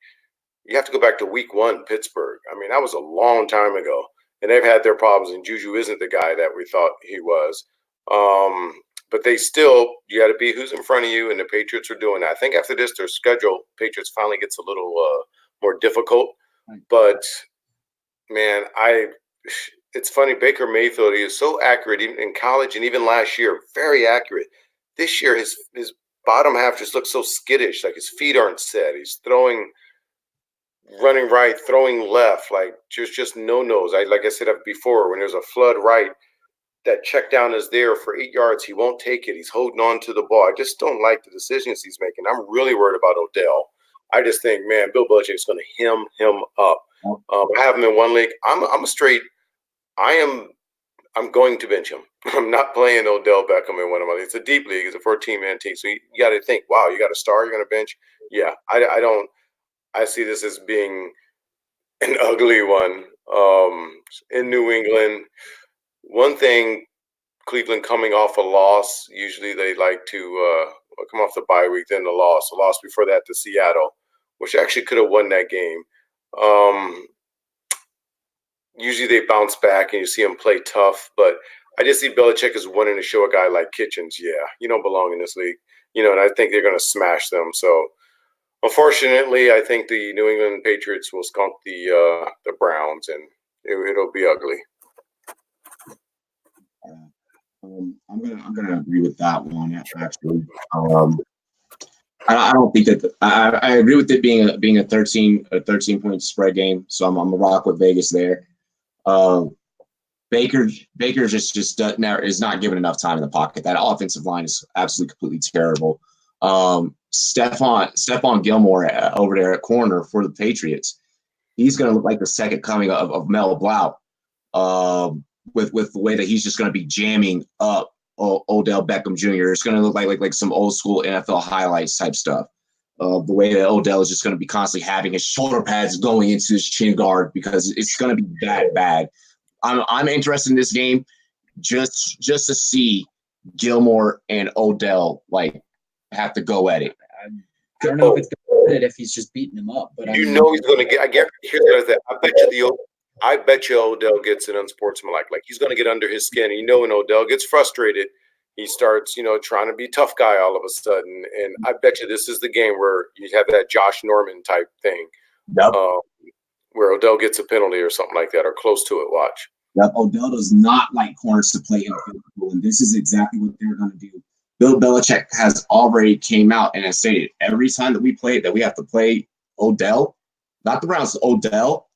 You have to go back to week 1, Pittsburgh. I mean, that was a long time ago, and they've had their problems, and Juju isn't the guy that we thought he was. But they still, you got to be who's in front of you, and the Patriots are doing that. I think after this, their schedule, Patriots finally gets a little more difficult. But, man, it's funny, Baker Mayfield, he is so accurate, even in college and even last year, very accurate. This year, his bottom half just looks so skittish, like his feet aren't set. He's running right, throwing left, like just no-nos. Like I said before, when there's a flood right, that check down is there for 8 yards. He won't take it. He's holding on to the ball. I just don't like the decisions he's making. I'm really worried about Odell. I just think, man, Bill Belichick's going to hem him up. I have him in one league. I'm going to bench him. I'm not playing Odell Beckham in one of my leagues. It's a deep league. It's a 14-man team. So you got to think, wow, you got a star you're going to bench? Yeah, I see this as being an ugly one. In New England, one thing, Cleveland coming off a loss, usually they like to come off the bye week, then the loss. A loss before that to Seattle, which actually could have won that game. Usually they bounce back and you see them play tough, but I just see Belichick as wanting to show a guy like Kitchens, yeah, you don't belong in this league, and I think they're going to smash them. So unfortunately, I think the New England Patriots will skunk the Browns, and it'll be ugly. I'm gonna agree with that one actually. I don't think that I agree with it being a 13 point spread game. So I'm gonna rock with Vegas there. Baker's just is not given enough time in the pocket. That offensive line is absolutely completely terrible. Stephon Gilmore over there at corner for the Patriots. He's going to look like the second coming of Mel Blount with the way that he's just going to be jamming up Odell Beckham Jr. It's going to look like some old school NFL highlights type stuff. The way that Odell is just going to be constantly having his shoulder pads going into his chin guard because it's going to be that bad. I'm interested in this game just to see Gilmore and Odell have to go at it. I don't know if it's going to if he's just beating him up, but he's going to get. I guarantee. Here's the thing. I bet you Odell gets an unsportsmanlike. Like he's going to get under his skin. When Odell gets frustrated, he starts, trying to be tough guy all of a sudden. And I bet you this is the game where you have that Josh Norman type thing. Yep. Where Odell gets a penalty or something like that, or close to it. Watch. Yep. Odell does not like corners to play in physical, and this is exactly what they're going to do. Bill Belichick has already came out and has stated every time that we play that we have to play Odell, not the Browns, Odell.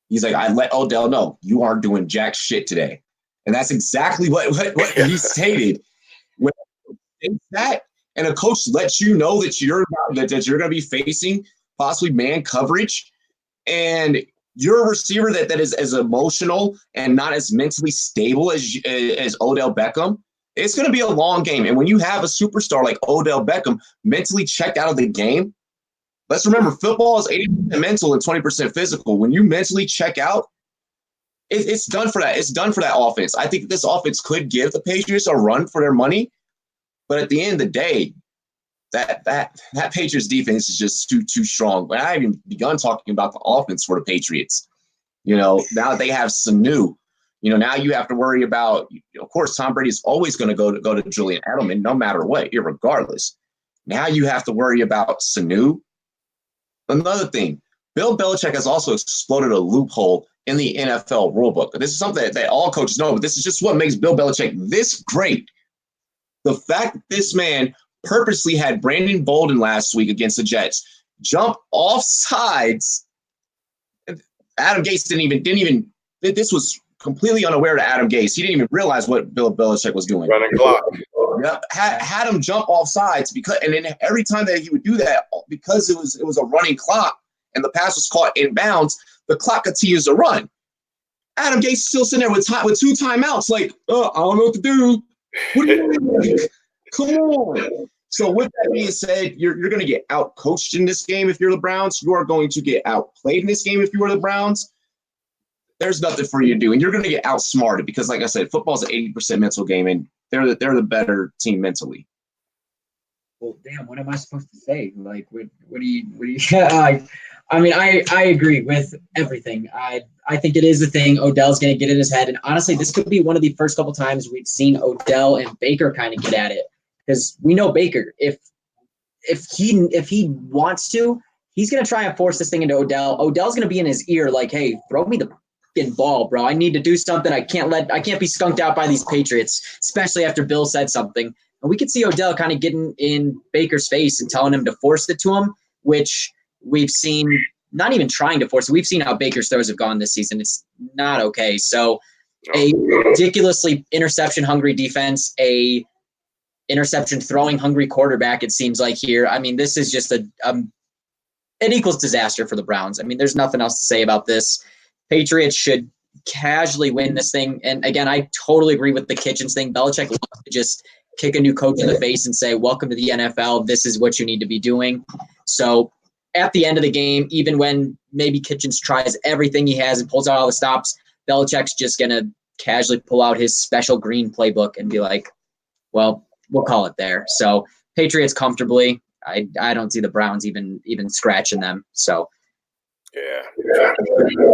He's like, I let Odell know you aren't doing jack shit today, and that's exactly what he stated. When that and a coach lets you know that you're going to be facing possibly man coverage, and you're a receiver that is as emotional and not as mentally stable as Odell Beckham, it's going to be a long game. And when you have a superstar like Odell Beckham mentally checked out of the game, let's remember football is 80% mental and 20% physical. When you mentally check out, it's done for that. It's done for that offense. I think this offense could give the Patriots a run for their money, but at the end of the day, that Patriots defense is just too strong. But I haven't even begun talking about the offense for the Patriots. Now that they have Sanu, now you have to worry about, of course, Tom Brady is always going to go to Julian Edelman no matter what, irregardless. Now you have to worry about Sanu. Another thing, Bill Belichick has also exploded a loophole in the NFL rulebook. This is something that all coaches know, but this is just what makes Bill Belichick this great. The fact that this man purposely had Brandon Bolden last week against the Jets jump off sides. Adam Gase didn't even. This was completely unaware to Adam Gase. He didn't even realize what Bill Belichick was doing. Running clock. Yep. Had him jump off sides and then every time that he would do that, because it was a running clock and the pass was caught in bounds, the clock continues to run. Adam Gase is still sitting there with two timeouts, like, I don't know what to do. What do you mean? Come on. So with that being said, you're going to get out-coached in this game if you're the Browns. You are going to get outplayed in this game if you are the Browns. There's nothing for you to do, and you're going to get outsmarted because, like I said, football's an 80% mental game, and they're the better team mentally. Well, damn, what am I supposed to say? Like, what do you? I mean, I agree with everything. I think it is a thing. Odell's going to get in his head, and honestly, this could be one of the first couple times we've seen Odell and Baker kind of get at it. Because we know Baker, if he wants to, he's going to try and force this thing into Odell. Odell's going to be in his ear like, hey, throw me the fucking ball, bro. I need to do something. I can't be skunked out by these Patriots, especially after Bill said something. And we could see Odell kind of getting in Baker's face and telling him to force it to him, which we've seen, not even trying to force it. We've seen how Baker's throws have gone this season. It's not okay. So a ridiculously interception-hungry defense, a interception throwing hungry quarterback, it seems like here. I mean, this is just a it equals disaster for the Browns. I mean, there's nothing else to say about this. Patriots should casually win this thing. And again, I totally agree with the Kitchens thing. Belichick loves to just kick a new coach in the face and say, welcome to the NFL. This is what you need to be doing. So at the end of the game, even when maybe Kitchens tries everything he has and pulls out all the stops, Belichick's just going to casually pull out his special green playbook and be like, well, we'll call it there. So Patriots comfortably. I don't see the Browns even scratching them. So yeah,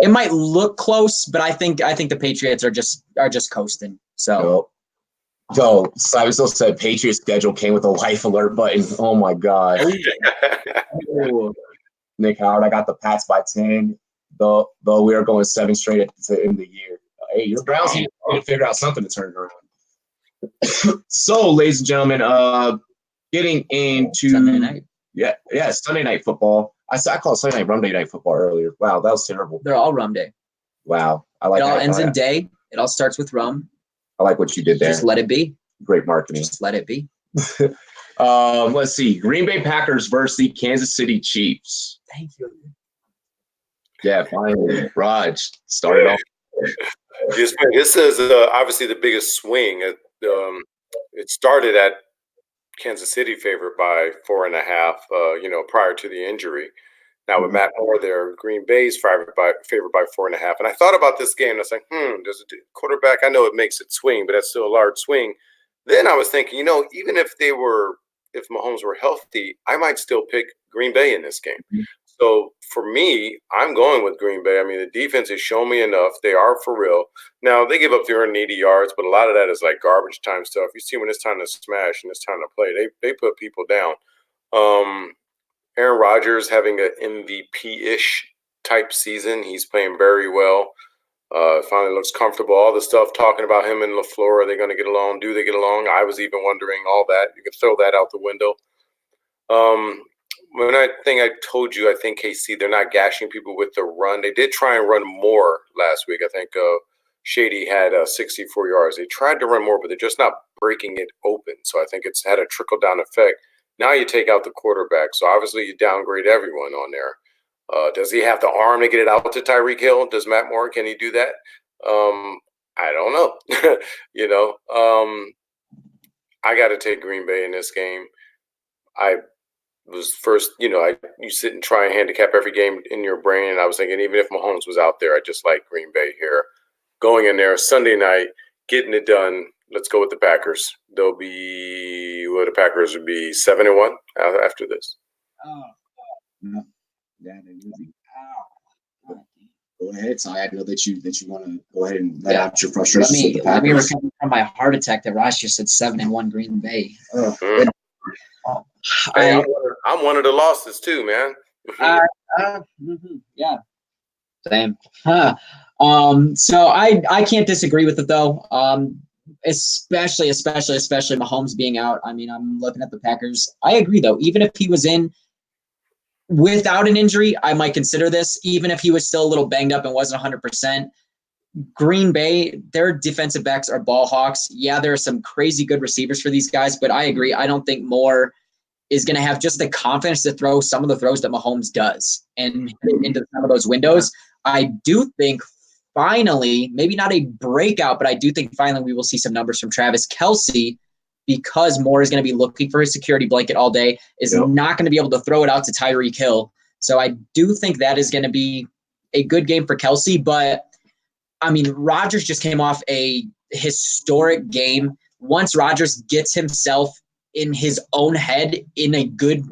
it might look close, but I think the Patriots are just coasting. So Simon still said Patriots schedule came with a life alert button. Oh my god. Nick Howard, I got the Pats by 10. Though we are going 7 straight at the end of the year. Hey, your Browns need to figure out something to turn it around. So, ladies and gentlemen, getting into Sunday night. Yeah, Sunday night football. I called Sunday night Monday night football earlier. Wow, that was terrible. They're all rum day. Wow, I like it. All that. ends in day. It all starts with rum. I like what you did there. Just let it be. Great marketing. Just let it be. Let's see. Green Bay Packers versus the Kansas City Chiefs. Thank you. Yeah, finally, Raj started off. This is obviously the biggest swing. It started at Kansas City favored by 4.5. Prior to the injury. Now with Matt Moore there, Green Bay's favored by 4.5. And I thought about this game. And I was like, there's a quarterback. I know it makes it swing, but that's still a large swing. Then I was thinking, even if Mahomes were healthy, I might still pick Green Bay in this game. Mm-hmm. So for me, I'm going with Green Bay. I mean, the defense has shown me enough. They are for real. Now, they give up 380 yards, but a lot of that is like garbage time stuff. You see when it's time to smash and it's time to play, they put people down. Aaron Rodgers having an MVP-ish type season. He's playing very well. Finally looks comfortable. All the stuff talking about him and LaFleur, are they going to get along? Do they get along? I was even wondering all that. You could throw that out the window. When I told you, I think KC, they're not gashing people with the run. They did try and run more last week. I think Shady had 64 yards. They tried to run more, but they're just not breaking it open. So I think it's had a trickle-down effect. Now you take out the quarterback. So obviously you downgrade everyone on there. Does he have the arm to get it out to Tyreek Hill? Does Matt Moore, can he do that? I don't know. I got to take Green Bay in this game. I was first, you sit and try and handicap every game in your brain. And I was thinking, even if Mahomes was out there, I just like Green Bay here. Going in there Sunday night, getting it done. Let's go with the Packers. The Packers would be 7-1 after this. Oh, no. Yeah, they're losing. Go ahead, Si. I know that you want to go ahead and let out your frustrations. Let me recover from my heart attack that Ross just said 7-1 Green Bay. Hey, I'm one of the losses too, man. Yeah. Same. So I can't disagree with it though. Especially Mahomes being out. I mean, I'm looking at the Packers. I agree though. Even if he was in without an injury, I might consider this. Even if he was still a little banged up and wasn't 100%. Green Bay, their defensive backs are ball hawks. Yeah, there are some crazy good receivers for these guys, but I agree. I don't think Moore is going to have just the confidence to throw some of the throws that Mahomes does and into some of those windows. I do think finally, maybe not a breakout, but I do think finally we will see some numbers from Travis Kelce because Moore is going to be looking for his security blanket all day, is not going to be able to throw it out to Tyreek Hill. So I do think that is going to be a good game for Kelce, but I mean, Rodgers just came off a historic game. Once Rodgers gets himself in his own head in a good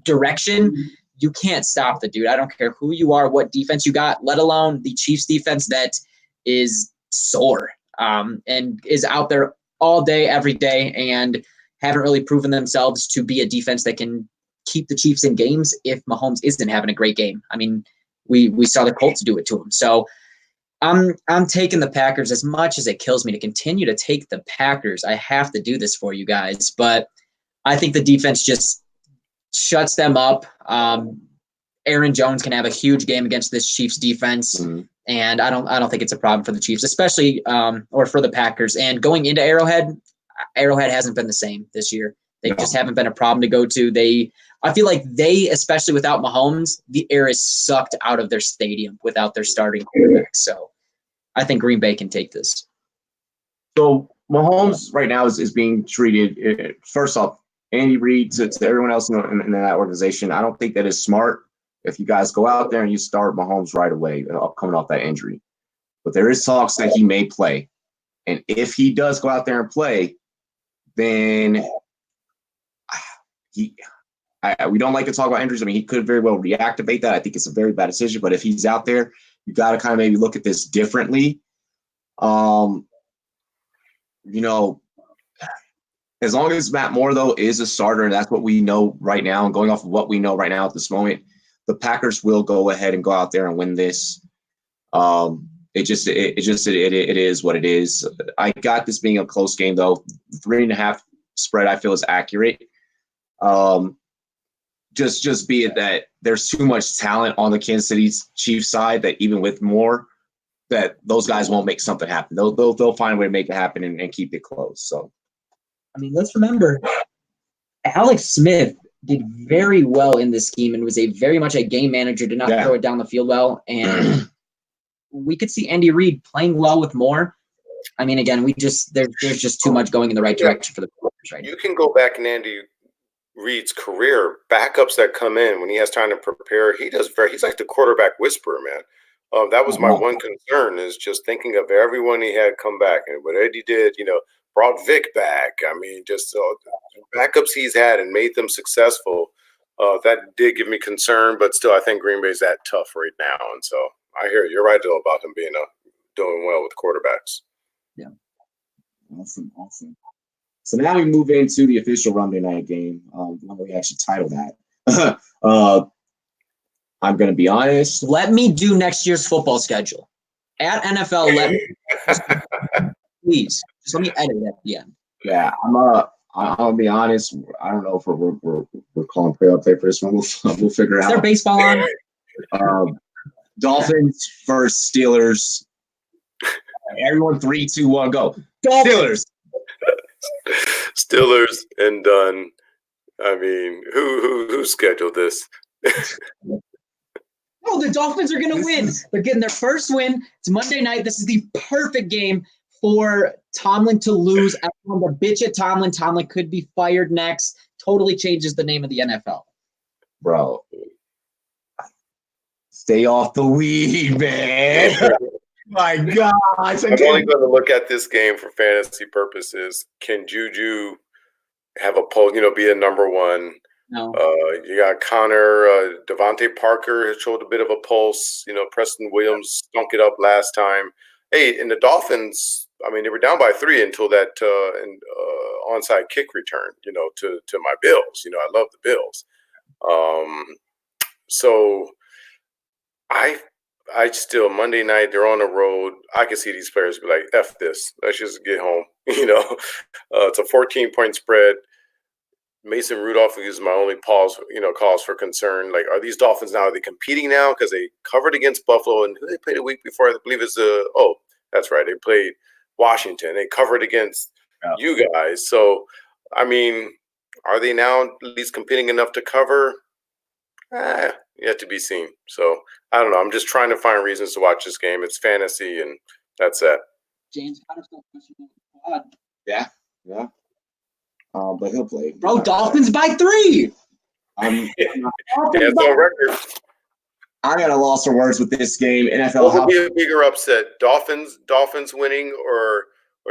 direction, you can't stop the dude. I don't care who you are, what defense you got, let alone the Chiefs defense that is sore and is out there all day, every day, and haven't really proven themselves to be a defense that can keep the Chiefs in games if Mahomes isn't having a great game. I mean, we saw the Colts do it to him. So I'm taking the Packers. As much as it kills me to continue to take the Packers, I have to do this for you guys. But I think the defense just shuts them up. Aaron Jones can have a huge game against this Chiefs defense, and I don't think it's a problem for the Chiefs, especially or for the Packers. And going into Arrowhead hasn't been the same this year. They just haven't been a problem to go to. I feel like they, especially without Mahomes, the air is sucked out of their stadium without their starting quarterback. So I think Green Bay can take this. So Mahomes right now is being treated, first off, Andy Reid to everyone else in that organization. I don't think that is smart if you guys go out there and you start Mahomes right away coming off that injury. But there is talks that he may play. And if he does go out there and play, then we don't like to talk about injuries. I mean, he could very well reactivate that. I think it's a very bad decision. But if he's out there, you got to kind of maybe look at this differently. As long as Matt Moore, though, is a starter, and that's what we know right now, and going off of what we know right now at this moment, the Packers will go ahead and go out there and win this. It is what it is. I got this being a close game, though. 3.5 spread, I feel, is accurate. Just be it that there's too much talent on the Kansas City Chiefs side that even with Moore, that those guys won't make something happen. They'll find a way to make it happen and keep it close. So, I mean, let's remember, Alex Smith did very well in this scheme and was very much a game manager, did not throw it down the field well. And we could see Andy Reid playing well with Moore. I mean, again, there's just too much going in the right direction for the Packers right now. You can go back in Andy Reid's career, backups that come in when he has time to prepare. He's like the quarterback whisperer, man. That was my one concern, is just thinking of everyone he had come back. And what Eddie did, brought Vic back. I mean, just backups he's had and made them successful. That did give me concern, but still, I think Green Bay's that tough right now. And so I hear you're right, though, about him being doing well with quarterbacks. Yeah. Awesome. So now we move into the official Monday night game. We actually titled that. I'm going to be honest. Let me do next year's football schedule. At NFL, please. Just let me edit it at the end. Yeah, I'll be honest. I don't know if we're calling play for this one. We'll figure it out. Is there baseball on? Dolphins versus Steelers. Everyone, 3, 2, 1, go. Steelers. Steelers and done. I mean, who scheduled this? Oh, the Dolphins are going to win. They're getting their first win. It's Monday night. This is the perfect game for Tomlin to lose. Everyone to bitch at Tomlin. Tomlin could be fired next. Totally changes the name of the NFL. Bro, stay off the weed, man. My God. I'm only going to look at this game for fantasy purposes. Can Juju have a poll, be a number one? No. You got Connor, Devontae Parker has showed a bit of a pulse. Preston Williams stunk it up last time. Hey, and the Dolphins, I mean, they were down by 3 until that onside kick return, to my Bills. I love the Bills. So I still, Monday night, they're on the road. I can see these players be like, F this. Let's just get home. It's a 14-point spread. Mason Rudolph is my only cause for concern. Like, are these Dolphins now, are they competing now? Because they covered against Buffalo, and who they played a week before? I believe it's that's right. They played Washington. They covered against you guys. So, I mean, are they now at least competing enough to cover? Yet to be seen. So, I don't know. I'm just trying to find reasons to watch this game. It's fantasy, and that's it. James Yeah. But he'll play. Bro, Dolphins by 3. It's on record. I got a loss for words with this game. NFL. What would be a bigger upset? Dolphins winning or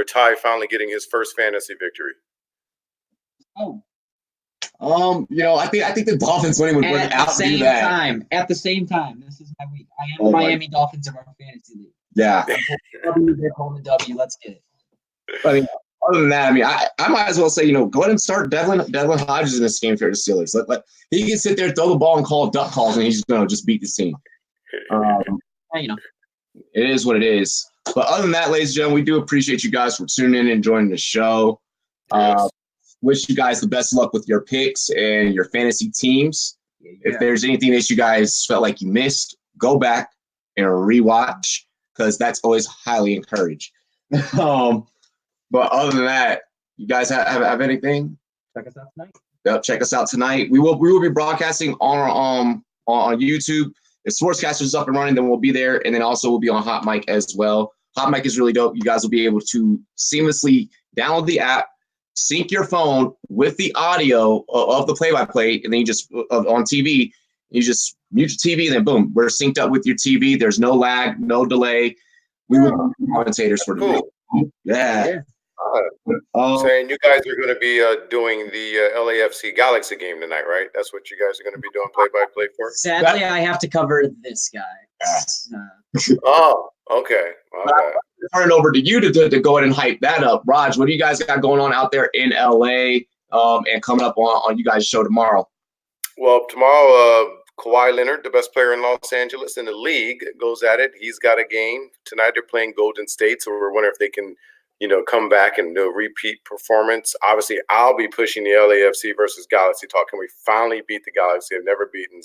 Ty finally getting his first fantasy victory? I think the Dolphins winning would outdo that. At the same time. This is my week. I am Miami Dolphins of our fantasy league. Yeah. They're calling the W. Let's get it. I mean, other than that, I mean, I might as well say, go ahead and start Devlin Hodges in this game for the Steelers. Let he can sit there, throw the ball, and call duck calls, and he's going to just beat this team. It is what it is. But other than that, ladies and gentlemen, we do appreciate you guys for tuning in and joining the show. Yes. Wish you guys the best of luck with your picks and your fantasy teams. Yeah. If there's anything that you guys felt like you missed, go back and rewatch, because that's always highly encouraged. But other than that, you guys have anything? Check us out tonight. Check us out tonight. We will be broadcasting on YouTube. If Sportscasters is up and running, then we'll be there, and then also we'll be on Hot Mic as well. Hot Mic is really dope. You guys will be able to seamlessly download the app, sync your phone with the audio of the play-by-play, and then you just on TV, you just mute your TV, and then boom, we're synced up with your TV. There's no lag, no delay. We will be commentators for the week. Yeah. Saying you guys are going to be doing the LAFC Galaxy game tonight, right? That's what you guys are going to be doing play-by-play for? Sadly, I have to cover this guy. Oh, okay. Turn it over to you to go ahead and hype that up. Raj, what do you guys got going on out there in LA and coming up on you guys' show tomorrow? Well, tomorrow, Kawhi Leonard, the best player in Los Angeles in the league, goes at it. He's got a game. Tonight they're playing Golden State, so we're wondering if they can come back and do a repeat performance. Obviously, I'll be pushing the LAFC versus Galaxy talk. Can we finally beat the Galaxy? I've never beaten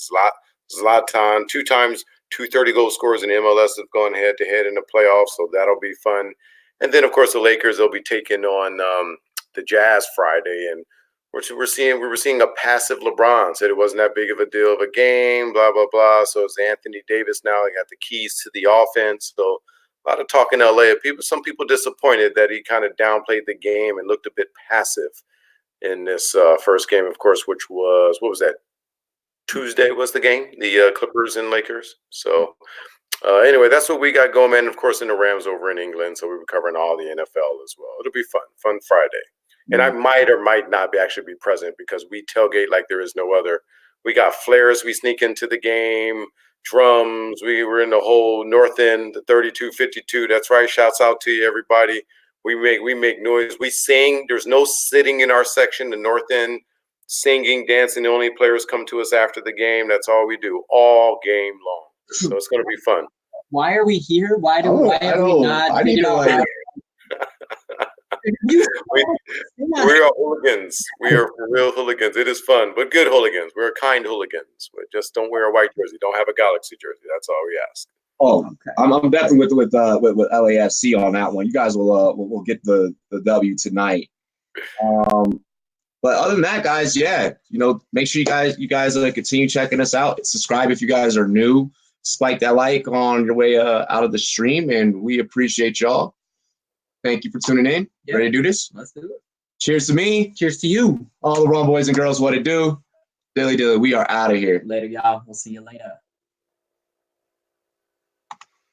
Zlatan. 2 times 230 goal scorers in MLS have gone head-to-head in the playoffs, so that'll be fun. And then, of course, the Lakers, they'll be taking on the Jazz Friday. And we were seeing a passive LeBron. Said it wasn't that big of a deal of a game, blah, blah, blah. So it's Anthony Davis now. He got the keys to the offense. So a lot of talk in LA. Some people disappointed that he kind of downplayed the game and looked a bit passive in this first game, of course, which was, what was that? Tuesday was the game, the Clippers and Lakers. So anyway, that's what we got going, man. Of course, in the Rams over in England. So we were covering all the NFL as well. It'll be fun Friday. And I might or might not actually be present because we tailgate like there is no other. We got flares. We sneak into the game. Drums. We were in the whole north end, the 3252. That's right. Shouts out to you, everybody. We make noise. We sing. There's no sitting in our section, the north end, singing, dancing. The only players come to us after the game. That's all we do all game long. So it's going to be fun. Why are we here? Why have we not figured out? We are hooligans. We are real hooligans. It is fun, but good hooligans. We're kind hooligans. We just don't wear a white jersey. Don't have a Galaxy jersey. That's all we ask. Oh, okay. I'm definitely with LAFC on that one. You guys will get the W tonight. But other than that, guys, make sure you guys continue checking us out. Subscribe if you guys are new. Spike that like on your way out of the stream, and we appreciate y'all. Thank you for tuning in. Yep. Ready to do this? Let's do it. Cheers to me. Cheers to you. All the Rumboyz and girls, what it do. Dilly, we are out of here. Later, y'all. We'll see you later.